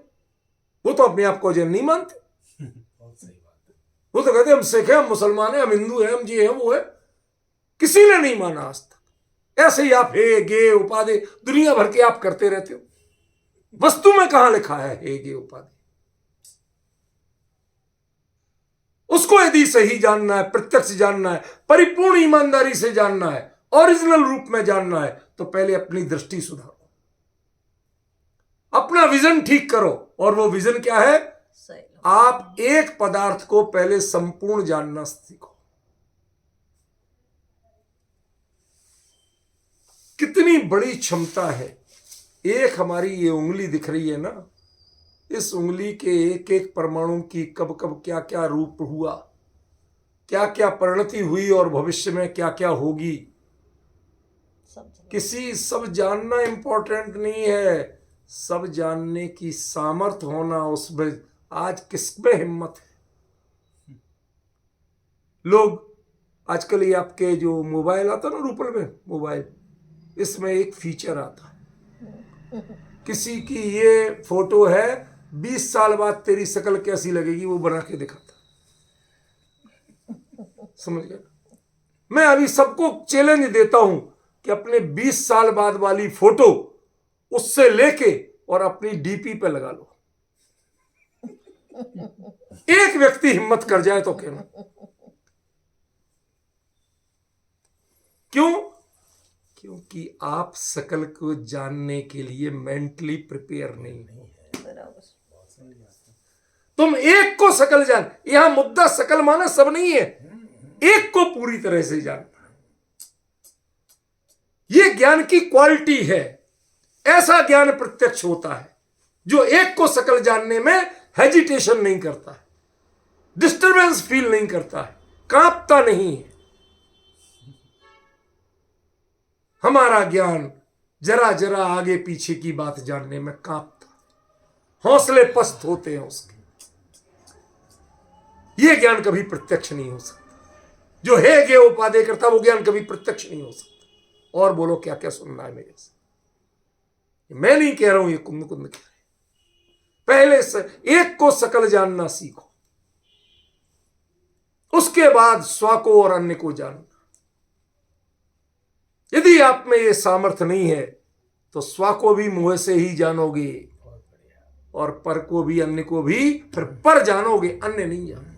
वो तो अपने आप को अजैन नहीं मानते। वो तो कहते हैं हम सिख हैं, हम मुसलमान हैं, हम हिंदू हैं, हम ये हैं, वो है। किसी ने नहीं माना आज तक। ऐसे ही आप हे गे उपाधि दुनिया भर के आप करते रहते हो। वस्तु में कहां लिखा है हे गे उपाधि? उसको यदि सही जानना है, प्रत्यक्ष जानना है, परिपूर्ण ईमानदारी से जानना है, ओरिजिनल रूप में जानना है, तो पहले अपनी दृष्टि सुधारो, अपना विजन ठीक करो। और वो विजन क्या है? आप एक पदार्थ को पहले संपूर्ण जानना सीखो। कितनी बड़ी क्षमता है। एक हमारी ये उंगली दिख रही है ना, इस उंगली के एक एक परमाणु की कब कब क्या क्या रूप हुआ, क्या क्या परिणति हुई और भविष्य में क्या क्या होगी, किसी सब जानना इंपॉर्टेंट नहीं है। सब जानने की सामर्थ्य होना, उसमें आज किसमें हिम्मत है? लोग आजकल ये आपके जो मोबाइल आता ना, रूपल में मोबाइल, इसमें एक फीचर आता है, किसी की ये फोटो है, 20 साल बाद तेरी शक्ल कैसी लगेगी वो बना के दिखाता। समझ गए? मैं अभी सबको चैलेंज देता हूं कि अपने 20 साल बाद वाली फोटो उससे लेके और अपनी डीपी पे लगा लो। एक व्यक्ति हिम्मत कर जाए तो कहना। क्यों? क्योंकि आप शकल को जानने के लिए मेंटली प्रिपेयर नहीं है। तुम एक को शकल जान, यहां मुद्दा शकल माना सब नहीं है, एक को पूरी तरह से जानना। यह ज्ञान की क्वालिटी है। ऐसा ज्ञान प्रत्यक्ष होता है जो एक को शकल जानने में हेजिटेशन नहीं करता है, डिस्टर्बेंस फील नहीं करता है, कांपता नहीं है। हमारा ज्ञान जरा जरा आगे पीछे की बात जानने में कांपता, हौसले पस्त होते हैं उसके। यह ज्ञान कभी प्रत्यक्ष नहीं हो सकता। जो है गे उपादेय करता, वो ज्ञान कभी प्रत्यक्ष नहीं हो सकता। और बोलो क्या क्या सुनना है मेरे से? मैं नहीं कह रहा हूं, ये कुंद कुंद कह रहे। पहले से एक को सकल जानना सीखो, उसके बाद स्व को और अन्य को जानना। यदि आप में ये सामर्थ्य नहीं है तो स्व को भी मुंह से ही जानोगे और पर को भी, अन्य को भी फिर पर जानोगे, अन्य नहीं जानोगे।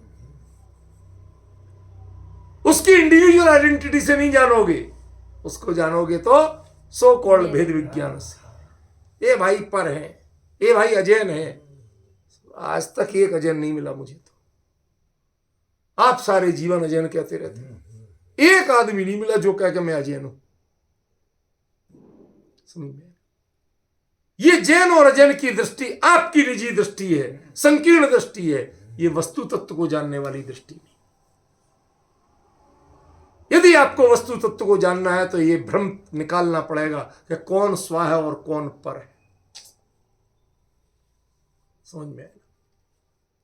उसकी इंडिविजुअल आइडेंटिटी से नहीं जानोगे, उसको जानोगे तो सो कॉल्ड भेद विज्ञान से। ये भाई पर है, ये भाई अजैन है। आज तक एक अजैन नहीं मिला मुझे। तो आप सारे जीवन अजैन कहते रहते हैं, एक आदमी नहीं मिला जो कह के मैं अजैन हूं। समझ में? ये जैन और अजैन की दृष्टि आपकी निजी दृष्टि है, संकीर्ण दृष्टि है। ये वस्तु तत्व को जानने वाली दृष्टि नहीं। यदि आपको वस्तु तत्व को जानना है तो ये भ्रम निकालना पड़ेगा कि कौन स्व है और कौन पर है। समझ में?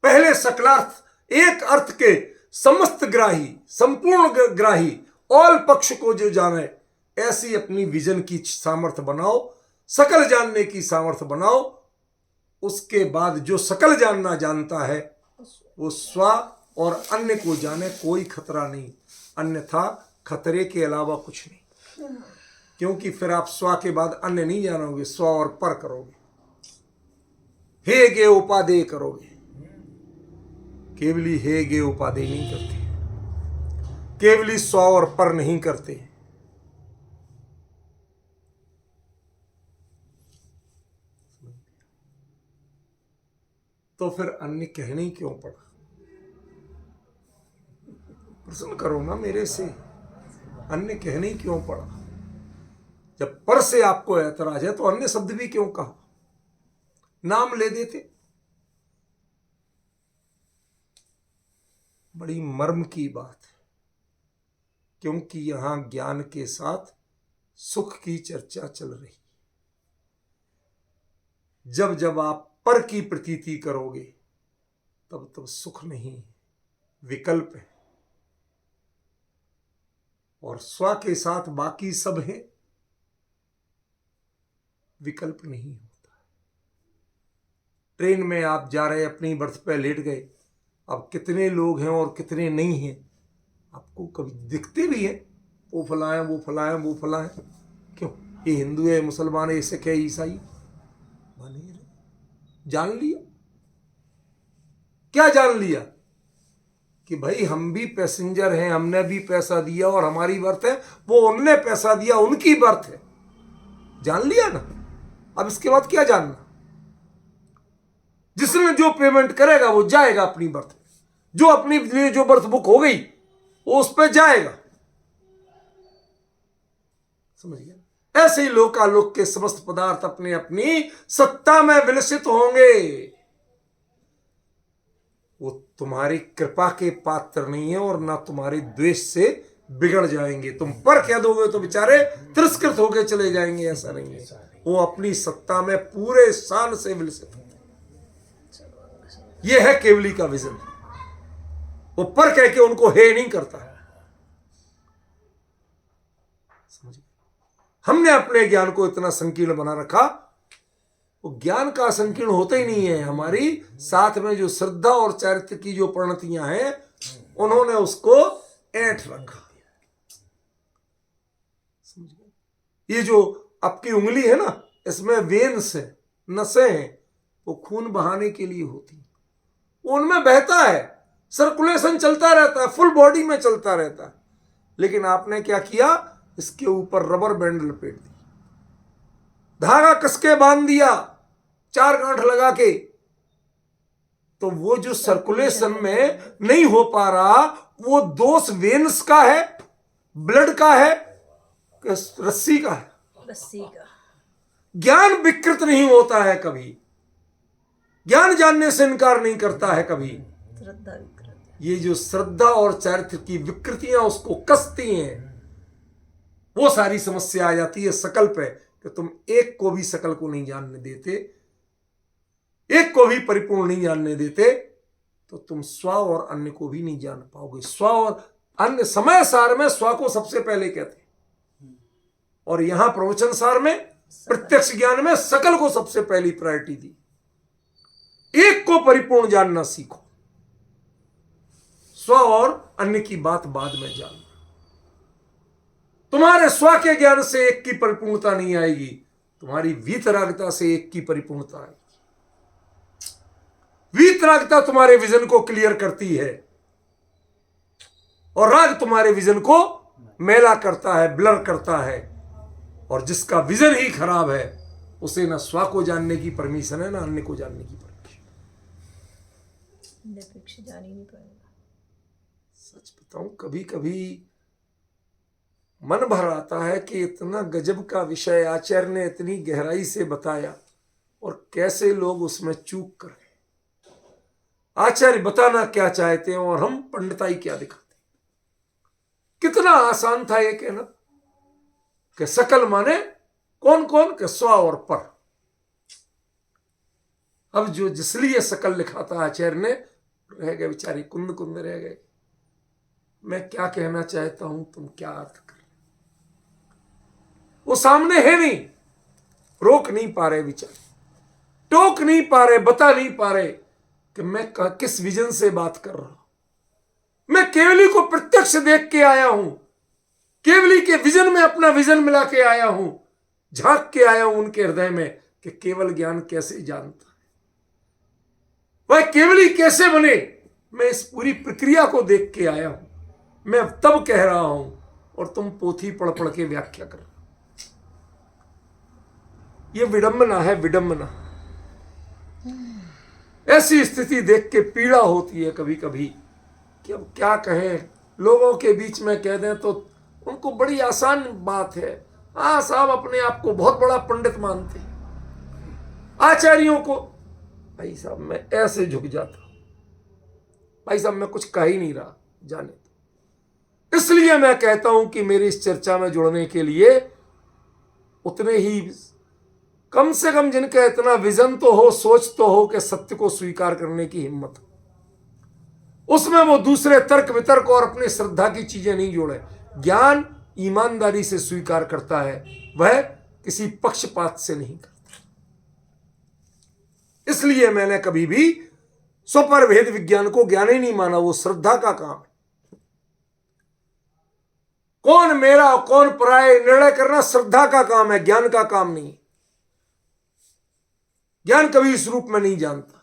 पहले सकलार्थ, एक अर्थ के समस्त ग्राही, संपूर्ण ग्राही, ऑल पक्ष को जो जाने, ऐसी अपनी विजन की सामर्थ्य बनाओ, सकल जानने की सामर्थ्य बनाओ। उसके बाद जो सकल जानना जानता है वो स्व और अन्य को जाने, कोई खतरा नहीं। अन्यथा खतरे के अलावा कुछ नहीं, क्योंकि फिर आप स्व के बाद अन्य नहीं जानोगे, स्व और पर करोगे, हे गे उपादेय करोगे। केवली हे गे उपादेय नहीं करते, केवली स्व और पर नहीं करते। तो फिर अन्य कहने क्यों पड़ा? प्रश्न करो ना मेरे से, अन्य कहने क्यों पड़ा? जब पर से आपको ऐतराज है तो अन्य शब्द भी क्यों कहा? नाम ले देते। बड़ी मर्म की बात है, क्योंकि यहां ज्ञान के साथ सुख की चर्चा चल रही है। जब जब आप पर की प्रतीति करोगे तब तब सुख नहीं, विकल्प है। और स्व के साथ बाकी सब है, विकल्प नहीं होता। ट्रेन में आप जा रहे, अपनी बर्थ पे लेट गए, अब कितने लोग हैं और कितने नहीं हैं आपको कभी दिखते भी हैं, वो फलाएं वो फलाएं वो फलाएं। क्यों? ये हिंदू है, मुसलमान है, सिख है, ईसाई, बने रहे। जान लिया। क्या जान लिया? कि भाई हम भी पैसेंजर हैं, हमने भी पैसा दिया और हमारी बर्थ है, वो उनने पैसा दिया, उनकी बर्थ है। जान लिया ना। अब इसके बाद क्या जानना? जिसने जो पेमेंट करेगा वो जाएगा अपनी बर्थ में, जो अपनी लिए जो बर्थ बुक हो गई वो उस पर जाएगा। समझ गया? ऐसे ही लोकालोक के समस्त पदार्थ अपने अपनी सत्ता में विलसित होंगे। वो तुम्हारी कृपा के पात्र नहीं है और ना तुम्हारे द्वेष से बिगड़ जाएंगे। तुम पर कह दोगे तो बेचारे तिरस्कृत होकर चले जाएंगे, ऐसा नहीं है। वो अपनी सत्ता में पूरे शान से विलसित होंगे। यह है केवली का विजन। वो पर कह के उनको हे नहीं करता। समझ? हमने अपने ज्ञान को इतना संकीर्ण बना रखा, वो ज्ञान का संकीर्ण होता ही नहीं है। हमारी साथ में जो श्रद्धा और चारित्र की जो परिणतियां हैं, उन्होंने उसको ऐंठ रखा। समझ गए? ये जो आपकी उंगली है ना, इसमें वेन्स है, नसें हैं, वो खून बहाने के लिए होती, उनमें बहता है, सर्कुलेशन चलता रहता है, फुल बॉडी में चलता रहता है। लेकिन आपने क्या किया? इसके ऊपर रबर बैंड लपेट दी, धागा कसके बांध दिया, 4 गांठ लगा के। तो वो जो सर्कुलेशन में नहीं हो पा रहा, वो दोष वेन्स का है, ब्लड का है, रस्सी का है? रस्सी का। ज्ञान विकृत नहीं होता है कभी, ज्ञान जानने से इनकार नहीं करता है कभी। श्रद्धा विकृत। ये जो श्रद्धा और चारित्र की विकृतियां उसको कसती हैं, वो सारी समस्या आ जाती है सकल पे, कि तुम एक को भी सकल को नहीं जानने देते, एक को भी परिपूर्ण नहीं जानने देते, तो तुम स्व और अन्य को भी नहीं जान पाओगे। स्व और अन्य समय सार में स्व को सबसे पहले कहते हैं, और यहां प्रवचन सार में प्रत्यक्ष ज्ञान में सकल को सबसे पहली प्रायोरिटी दी। एक को परिपूर्ण जानना सीखो, स्व और अन्य की बात बाद में जानना। तुम्हारे स्व के ज्ञान से एक की परिपूर्णता नहीं आएगी, तुम्हारी वीतरागता से एक की परिपूर्णता आएगी। वीतरागता तुम्हारे विजन को क्लियर करती है, और राग तुम्हारे विजन को मैला करता है, ब्लर करता है। और जिसका विजन ही खराब है, उसे ना स्व को जानने की परमिशन है, ना अन्य को जानने की परमिशन। निरपेक्ष जान ही नहीं पाएगा। सच बताऊं, कभी कभी मन भर आता है कि इतना गजब का विषय आचार्य ने इतनी गहराई से बताया, और कैसे लोग उसमें चूक कर गए। आचार्य बताना क्या चाहते हैं और हम पंडिताई क्या दिखाते। कितना आसान था ये कहना कि सकल माने कौन कौन, के स्व और पर। अब जो जिसलिए सकल लिखा था आचार्य ने, रह गए बेचारे कुंद कुंद रह गए। मैं क्या कहना चाहता हूं, तुम क्या अर्थ कर, वो सामने है नहीं, रोक नहीं पा रहे बेचारे, टोक नहीं पा रहे, बता नहीं पा रहे कि मैं किस विजन से बात कर रहा हूं। मैं केवली को प्रत्यक्ष देख के आया हूं, केवली के विजन में अपना विजन मिला के आया हूं, झांक के आया हूं उनके हृदय में कि केवल ज्ञान कैसे जानता है, वह केवली कैसे बने। मैं इस पूरी प्रक्रिया को देख के आया हूं। मैं तब कह रहा हूं और तुम पोथी पढ़ पढ़ के व्याख्या कर रहे हो। ये विडंबना है, विडंबना। ऐसी स्थिति देख के पीड़ा होती है कभी कभी कि अब क्या कहें। लोगों के बीच में कह दें तो उनको बड़ी आसान बात है, हाँ साहब अपने आप को बहुत बड़ा पंडित मानते हैं। आचार्यों को, भाई साहब मैं ऐसे झुक जाता हूं, भाई साहब मैं कुछ कह ही नहीं रहा, जाने दो। इसलिए मैं कहता हूं कि मेरी इस चर्चा में जुड़ने के लिए उतने ही कम से कम जिनका इतना विजन तो हो, सोच तो हो कि सत्य को स्वीकार करने की हिम्मत हो, उसमें वो दूसरे तर्क वितर्क और अपनी श्रद्धा की चीजें नहीं जोड़े। ज्ञान ईमानदारी से स्वीकार करता है, वह किसी पक्षपात से नहीं करता। इसलिए मैंने कभी भी स्वपर भेद विज्ञान को ज्ञान ही नहीं माना, वो श्रद्धा का काम है। कौन मेरा और कौन पराया निर्णय करना श्रद्धा का काम है, ज्ञान का काम नहीं। ज्ञान कभी इस रूप में नहीं जानता।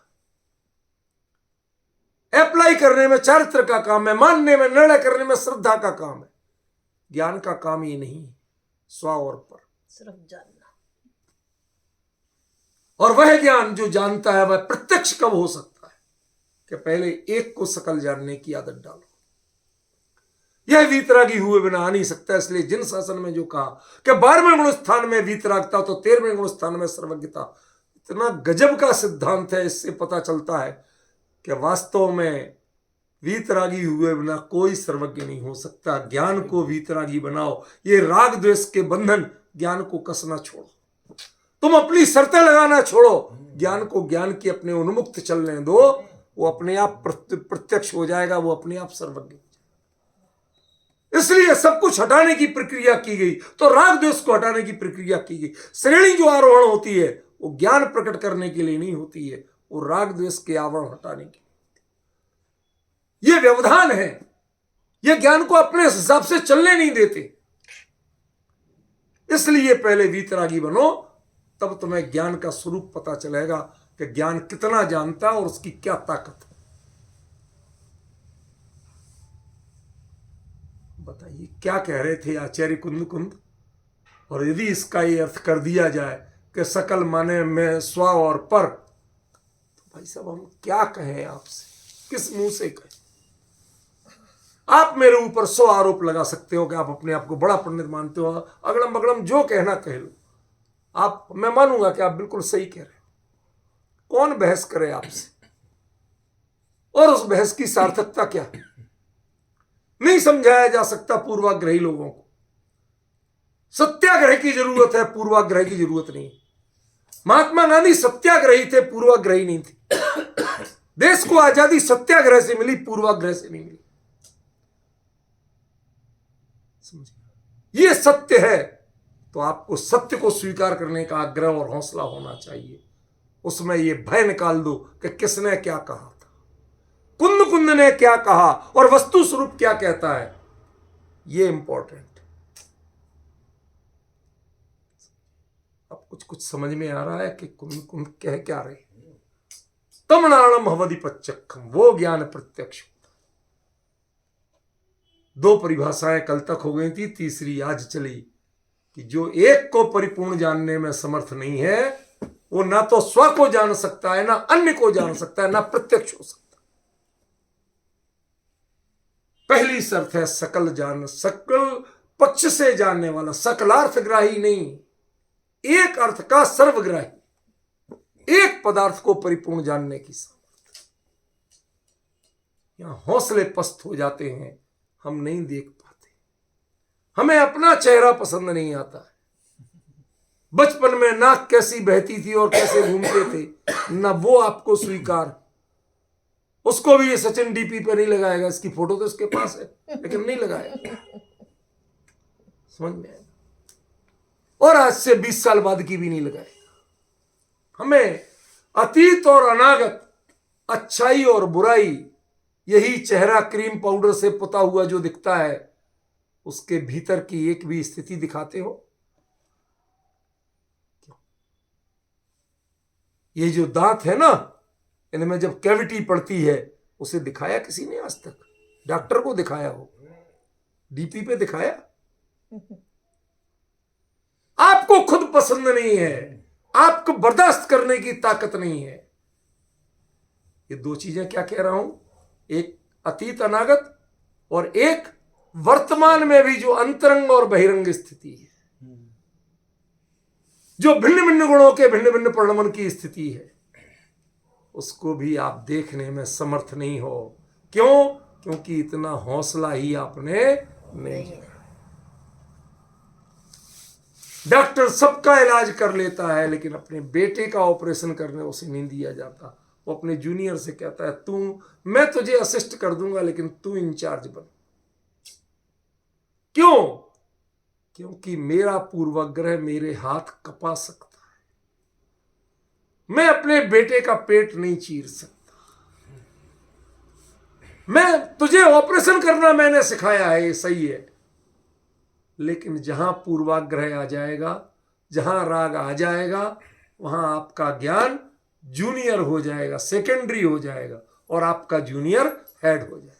अप्लाई करने में चारित्र का काम है, मानने में, निर्णय करने में श्रद्धा का काम है। ज्ञान का काम ये नहीं है, स्व और पर सिर्फ जानना। और वह ज्ञान जो जानता है वह प्रत्यक्ष कब हो सकता है कि पहले एक को सकल जानने की आदत डालो। यह वीतरागी हुए बिना आ नहीं सकता। इसलिए जिन शासन में जो कहा कि 12वें गुण स्थान में वीतरागता तो 13वें गुण स्थान में सर्वज्ञता, इतना गजब का सिद्धांत है। इससे पता चलता है कि वास्तव में वीतरागी हुए बिना कोई सर्वज्ञ नहीं हो सकता। ज्ञान को वीतरागी बनाओ, ये राग द्वेष के बंधन ज्ञान को कसना छोड़ो, तुम अपनी शर्तें लगाना छोड़ो, ज्ञान को ज्ञान की अपने उन्मुक्त चलने दो, वो अपने आप प्रत्यक्ष हो जाएगा, वो अपने आप सर्वज्ञ। इसलिए सब कुछ हटाने की प्रक्रिया की गई, तो राग द्वेष को हटाने की प्रक्रिया की गई। श्रेणी जो आरोहण होती है वो ज्ञान प्रकट करने के लिए नहीं होती है, वो राग द्वेष के आवरण हटाने के लिए। ये व्यवधान है, ये ज्ञान को अपने हिसाब से चलने नहीं देते। इसलिए पहले वीतरागी बनो, तब तुम्हें ज्ञान का स्वरूप पता चलेगा कि ज्ञान कितना जानता है और उसकी क्या ताकत है। बताइए क्या कह रहे थे आचार्य कुंद कुंद। और यदि इसका ये अर्थ कर दिया जाए कि सकल माने में स्व और पर, तो भाई साहब हम क्या कहें आपसे, किस मुंह से कहें। आप मेरे ऊपर 100 आरोप लगा सकते हो कि आप अपने आप को बड़ा पंडित मानते हो, अगड़म बगड़म जो कहना कह लो, आप, मैं मानूंगा कि आप बिल्कुल सही कह रहे हो। कौन बहस करे आपसे, और उस बहस की सार्थकता क्या है, नहीं समझाया जा सकता पूर्वाग्रही लोगों को। सत्याग्रह की जरूरत है, पूर्वाग्रह की जरूरत नहीं। महात्मा गांधी सत्याग्रही थे, पूर्वाग्रही नहीं थे। देश को आजादी सत्याग्रह से मिली, पूर्वाग्रह से नहीं मिली। समझिए, ये सत्य है तो आपको सत्य को स्वीकार करने का आग्रह और हौसला होना चाहिए। उसमें ये भय निकाल दो कि किसने क्या कहा था, कुंद कुंद ने क्या कहा और वस्तु स्वरूप क्या कहता है, ये इंपॉर्टेंट। अब कुछ समझ में आ रहा है कि कुंद कुंद कह क्या रहे। तमनाणम हवधिपच्चखम, वो ज्ञान प्रत्यक्ष। 2 परिभाषाएं कल तक हो गई थी, तीसरी आज चली कि जो एक को परिपूर्ण जानने में समर्थ नहीं है वो ना तो स्व को जान सकता है, ना अन्य को जान सकता है, ना प्रत्यक्ष हो सकता। पहली शर्त है सकल जान, सकल पक्ष से जानने वाला, सकलार्थग्राही नहीं, एक अर्थ का सर्वग्राही, एक पदार्थ को परिपूर्ण जानने की सामर्थ्य। यहां हौसले पस्त हो जाते हैं, हम नहीं देख पाते। हमें अपना चेहरा पसंद नहीं आता है। बचपन में नाक कैसी बहती थी और कैसे घूमते थे, ना वो आपको स्वीकार। उसको भी ये सचिन डीपी पे नहीं लगाएगा, इसकी फोटो तो इसके पास है लेकिन नहीं लगाएगा। समझ में आएगा। और आज से 20 साल बाद की भी नहीं लगाएगा। हमें अतीत और अनागत, अच्छाई और बुराई, यही चेहरा क्रीम पाउडर से पुता हुआ जो दिखता है, उसके भीतर की एक भी स्थिति दिखाते हो? ये जो दांत है ना, इनमें जब कैविटी पड़ती है, उसे दिखाया किसी ने आज तक? डॉक्टर को दिखाया हो? डीपी पे दिखाया? आपको खुद पसंद नहीं है, आपको बर्दाश्त करने की ताकत नहीं है। ये 2 चीजें क्या कह रहा हूं, एक अतीत अनागत और एक वर्तमान में भी जो अंतरंग और बहिरंग स्थिति है, जो भिन्न भिन्न गुणों के भिन्न भिन्न परिणमन की स्थिति है, उसको भी आप देखने में समर्थ नहीं हो। क्यों? क्योंकि इतना हौसला ही आपने नहीं किया। डॉक्टर सबका इलाज कर लेता है, लेकिन अपने बेटे का ऑपरेशन करने उसे नहीं दिया जाता। वो अपने जूनियर से कहता है, मैं तुझे असिस्ट कर दूंगा, लेकिन तू इंचार्ज बन। क्यों? क्योंकि मेरा पूर्वाग्रह मेरे हाथ कपा सकता है, मैं अपने बेटे का पेट नहीं चीर सकता। मैं तुझे ऑपरेशन करना मैंने सिखाया है, ये सही है, लेकिन जहां पूर्वाग्रह आ जाएगा, जहां राग आ जाएगा, वहां आपका ज्ञान जूनियर हो जाएगा, सेकेंडरी हो जाएगा, और आपका जूनियर हेड हो जाएगा।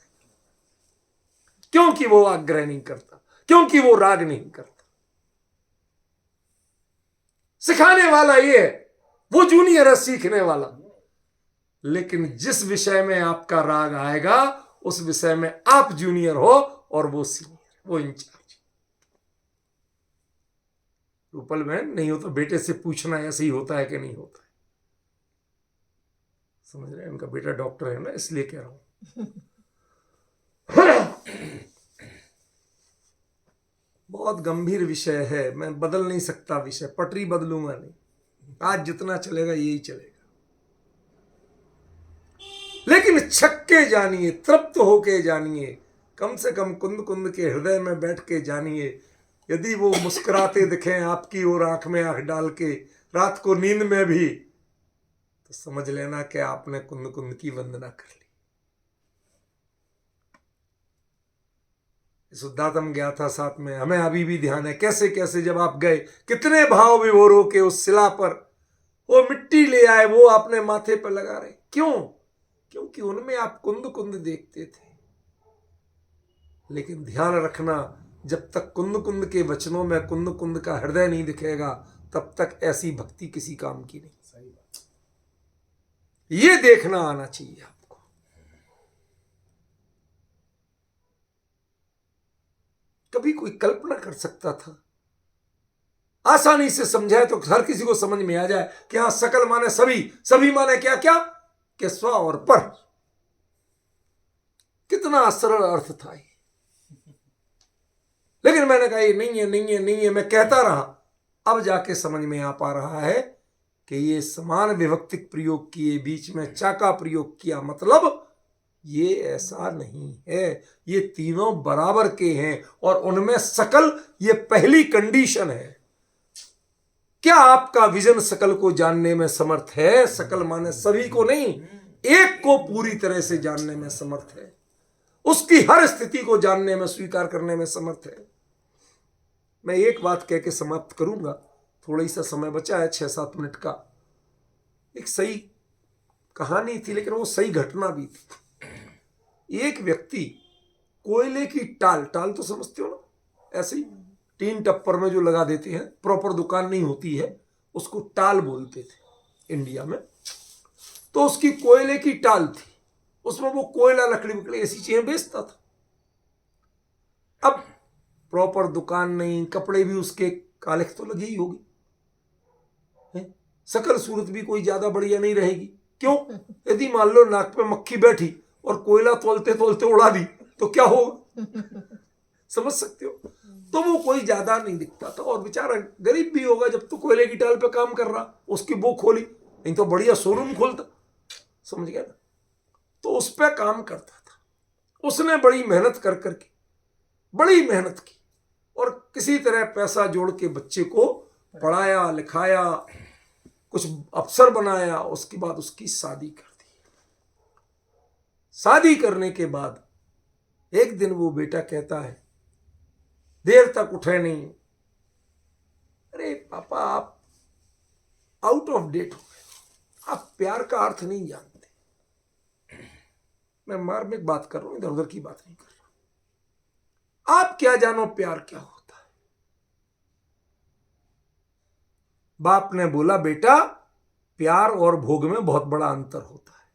क्योंकि वो आग्रह नहीं करता, क्योंकि वो राग नहीं करता। सिखाने वाला ये है, वो जूनियर है सीखने वाला, लेकिन जिस विषय में आपका राग आएगा, उस विषय में आप जूनियर हो और वो सीनियर, वो इंचार्ज। रूपल बहन, नहीं हो तो बेटे से पूछना ऐसे ही होता है कि नहीं होता है। समझ रहे हैं? उनका बेटा डॉक्टर है ना, इसलिए कह रहा हूं। बहुत गंभीर विषय है, मैं बदल नहीं सकता विषय, पटरी बदलूंगा नहीं, आज जितना चलेगा यही चलेगा। लेकिन छक्के जानिए, तृप्त होके जानिए, कम से कम कुंद कुंद के हृदय में बैठ के जानिए। यदि वो मुस्कुराते दिखें आपकी ओर, आंख में आंख डाल के, रात को नींद में भी, तो समझ लेना कि आपने कुंद कुंद की वंदना कर ली। शुद्धात्म गया था साथ में, हमें अभी भी ध्यान है कैसे कैसे जब आप गए, कितने भाव विभोर होके उस शिला पर वो मिट्टी ले आए, वो आपने माथे पर लगा रहे। क्यों? क्योंकि उनमें आप कुंद कुंद देखते थे। लेकिन ध्यान रखना, जब तक कुंद कुंद के वचनों में कुंद कुंद का हृदय नहीं दिखेगा, तब तक ऐसी भक्ति किसी काम की नहीं। सही बात, ये देखना आना चाहिए आपको। कभी कोई कल्पना कर सकता था? आसानी से समझाए तो हर किसी को समझ में आ जाए कि हाँ, सकल माने सभी, सभी माने क्या क्या, कि स्व और पर। कितना सरल अर्थ था ये। लेकिन मैंने कहा ये नहीं है, नहीं है, नहीं है, मैं कहता रहा। अब जाके समझ में आ पा रहा है कि ये समान विभक्तिक प्रयोग किए, बीच में चा का प्रयोग किया, मतलब ये ऐसा नहीं है, ये तीनों बराबर के हैं, और उनमें सकल ये पहली कंडीशन है। क्या आपका विजन सकल को जानने में समर्थ है? सकल माने सभी को नहीं, एक को पूरी तरह से जानने में समर्थ है, उसकी हर स्थिति को जानने में, स्वीकार करने में समर्थ है। मैं एक बात कह के समाप्त करूंगा, थोड़ा सा समय बचा है, 6-7 मिनट का। एक सही कहानी थी, लेकिन वो सही घटना भी थी। एक व्यक्ति कोयले की टाल तो समझते हो ना, ऐसे ही टीन टप्पर में जो लगा देते हैं, प्रॉपर दुकान नहीं होती है, उसको टाल बोलते थे इंडिया में। तो उसकी कोयले की टाल थी, उसमें वो कोयला, लकड़ी वकड़ी ऐसी चीजें बेचता था। अब प्रॉपर दुकान नहीं, कपड़े भी उसके कालिख तो लगी ही होगी, सकल सूरत भी कोई ज्यादा बढ़िया नहीं रहेगी। क्यों? यदि मान लो नाक पे मक्खी बैठी और कोयला तोलते तोलते उड़ा दी तो क्या होगा? समझ सकते हो? तो वो कोई ज्यादा नहीं दिखता था, और बेचारा गरीब भी होगा जब तो कोयले की टाल पे काम कर रहा, उसकी वो खोली, नहीं तो बढ़िया शोरूम खोलता। समझ गया ना? तो उस पर काम करता था। उसने बड़ी मेहनत कर करके, बड़ी मेहनत की, और किसी तरह पैसा जोड़ के बच्चे को पढ़ाया लिखाया, कुछ अफसर बनाया। उसके बाद उसकी शादी कर दी। शादी करने के बाद एक दिन वो बेटा कहता है, देर तक उठे नहीं, अरे पापा आप आउट ऑफ डेट हो गए, आप प्यार का अर्थ नहीं जानते। मैं मार्मिक बात कर रहा हूं, इधर उधर की बात नहीं कर रहा। आप क्या जानो प्यार क्या होता है? बाप ने बोला, बेटा प्यार और भोग में बहुत बड़ा अंतर होता है।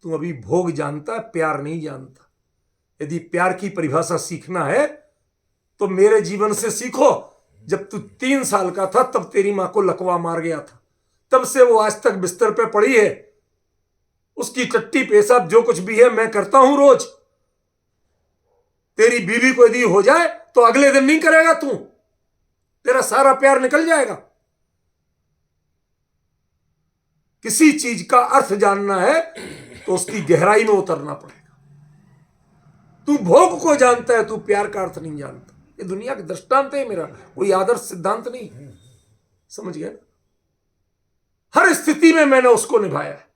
तू अभी भोग जानता है, प्यार नहीं जानता। यदि प्यार की परिभाषा सीखना है तो मेरे जीवन से सीखो। जब तू 3 साल का था तब तेरी मां को लकवा मार गया था, तब से वो आज तक बिस्तर पे पड़ी है। उसकी टट्टी पेशाब जो कुछ भी है मैं करता हूं रोज। तेरी बीवी को यदि हो जाए तो अगले दिन नहीं करेगा तू, तेरा सारा प्यार निकल जाएगा। किसी चीज का अर्थ जानना है तो उसकी गहराई में उतरना पड़ेगा। तू भोग को जानता है, तू प्यार का अर्थ नहीं जानता। ये दुनिया के दृष्टांत है, मेरा कोई आदर्श सिद्धांत नहीं। समझ गए? हर स्थिति में मैंने उसको निभाया है।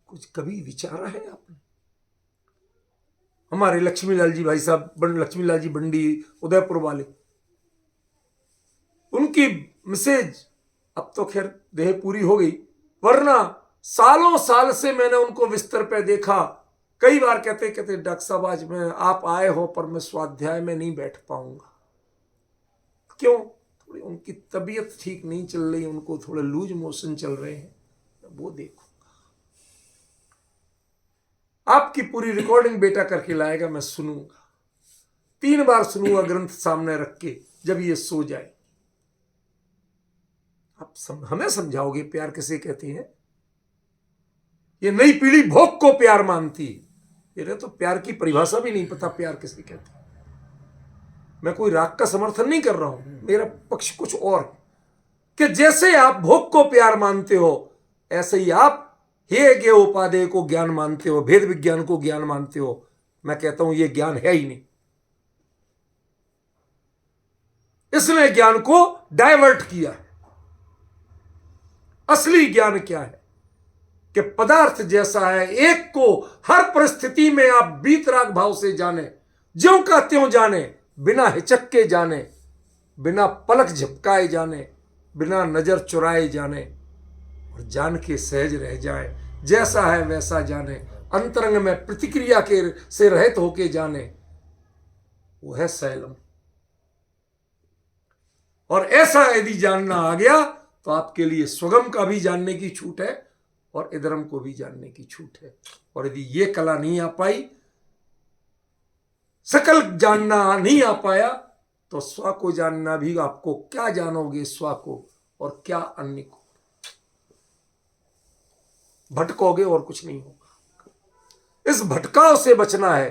कुछ कभी विचारा है आपने? हमारे लक्ष्मीलाल जी भाई साहब, लक्ष्मीलाल जी बंडी उदयपुर वाले, उनकी मिसेज अब तो खैर देह पूरी हो गई, वरना सालों साल से मैंने उनको बिस्तर पे देखा। कई बार कहते कहते डॉक्टर साहब आज मैं आप आए हो पर मैं स्वाध्याय में नहीं बैठ पाऊंगा। क्यों? थोड़ी उनकी तबीयत ठीक नहीं चल रही, उनको थोड़े लूज मोशन चल रहे हैं, वो देखूंगा। आपकी पूरी रिकॉर्डिंग बेटा करके लाएगा, मैं सुनूंगा, 3 बार सुनूंगा ग्रंथ सामने रख के जब ये सो जाए। आप हमें समझाओगे प्यार किसे कहते हैं? ये नई पीढ़ी भोग को प्यार मानती है। इन्हें तो प्यार की परिभाषा भी नहीं पता प्यार किसे कहते हैं। मैं कोई राग का समर्थन नहीं कर रहा हूं, मेरा पक्ष कुछ और है कि जैसे आप भोग को प्यार मानते हो, ऐसे ही आप हे ज्ञ उपादेय को ज्ञान मानते हो, भेद विज्ञान को ज्ञान मानते हो। मैं कहता हूं ये ज्ञान है ही नहीं। इसने ज्ञान को डाइवर्ट किया है। असली ज्ञान क्या है कि पदार्थ जैसा है, एक को हर परिस्थिति में आप बीतराग भाव से जाने, ज्यों का त्यों जाने, बिना हिचक के जाने, बिना पलक झपकाए जाने, बिना नजर चुराए जाने, और जान के सहज रह जाए। जैसा है वैसा जाने, अंतरंग में प्रतिक्रिया के से रहित होके जाने, वो है सैलम। और ऐसा यदि जानना आ गया तो आपके लिए स्वगम का भी जानने की छूट है और इधरम को भी जानने की छूट है। और यदि ये कला नहीं आ पाई, सकल जानना नहीं आ पाया, तो स्व को जानना भी, आपको क्या जानोगे स्व को और क्या अन्य को, भटकोगे और कुछ नहीं होगा। इस भटकाव से बचना है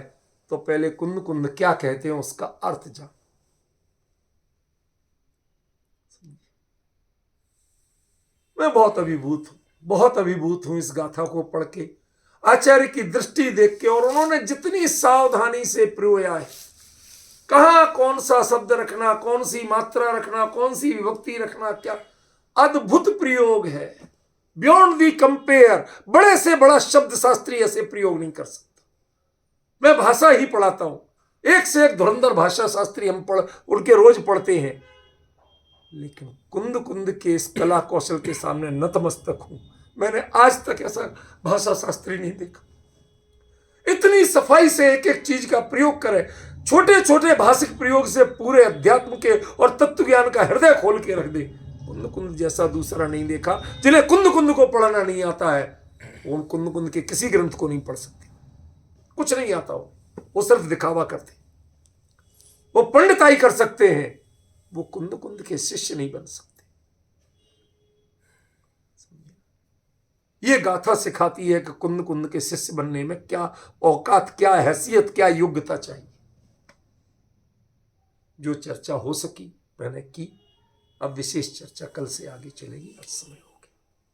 तो पहले कुंद कुंद क्या कहते हैं उसका अर्थ जान। मैं बहुत अभिभूत हूं इस गाथा को पढ़ के, आचार्य की दृष्टि देख के, और उन्होंने जितनी सावधानी से प्रयोया है, कहां कौन सा शब्द रखना, कौन सी मात्रा रखना, कौन सी विभक्ति रखना, क्या अद्भुत प्रयोग है, बियॉन्ड दी कंपेयर। बड़े से बड़ा शब्द शास्त्री ऐसे प्रयोग नहीं कर सकता। मैं भाषा ही पढ़ाता हूं, एक से एक धुरंधर भाषा शास्त्री हम उनके रोज पढ़ते हैं, लेकिन कुंद कुंद के इस कला कौशल के सामने नतमस्तक हूं। मैंने आज तक ऐसा भाषा शास्त्री नहीं देखा। इतनी सफाई से एक एक चीज का प्रयोग करे, छोटे छोटे भाषिक प्रयोग से पूरे अध्यात्म के और तत्व ज्ञान का हृदय खोल के रख दे। कुंद कुंद जैसा दूसरा नहीं देखा। जिन्हें कुंद कुंद को पढ़ना नहीं आता है, वो उन कुंद कुंद के किसी ग्रंथ को नहीं पढ़ सकते। कुछ नहीं आता वो सिर्फ दिखावा करते। वो पंडिताई कर सकते हैं, वो कुंद कुंद के शिष्य नहीं बन सकते। ये गाथा सिखाती है कि कुंद कुंद के शिष्य बनने में क्या औकात, क्या हैसियत, क्या योग्यता चाहिए। जो चर्चा हो सकी मैंने की, अब विशेष चर्चा कल से आगे चलेगी। आज समय हो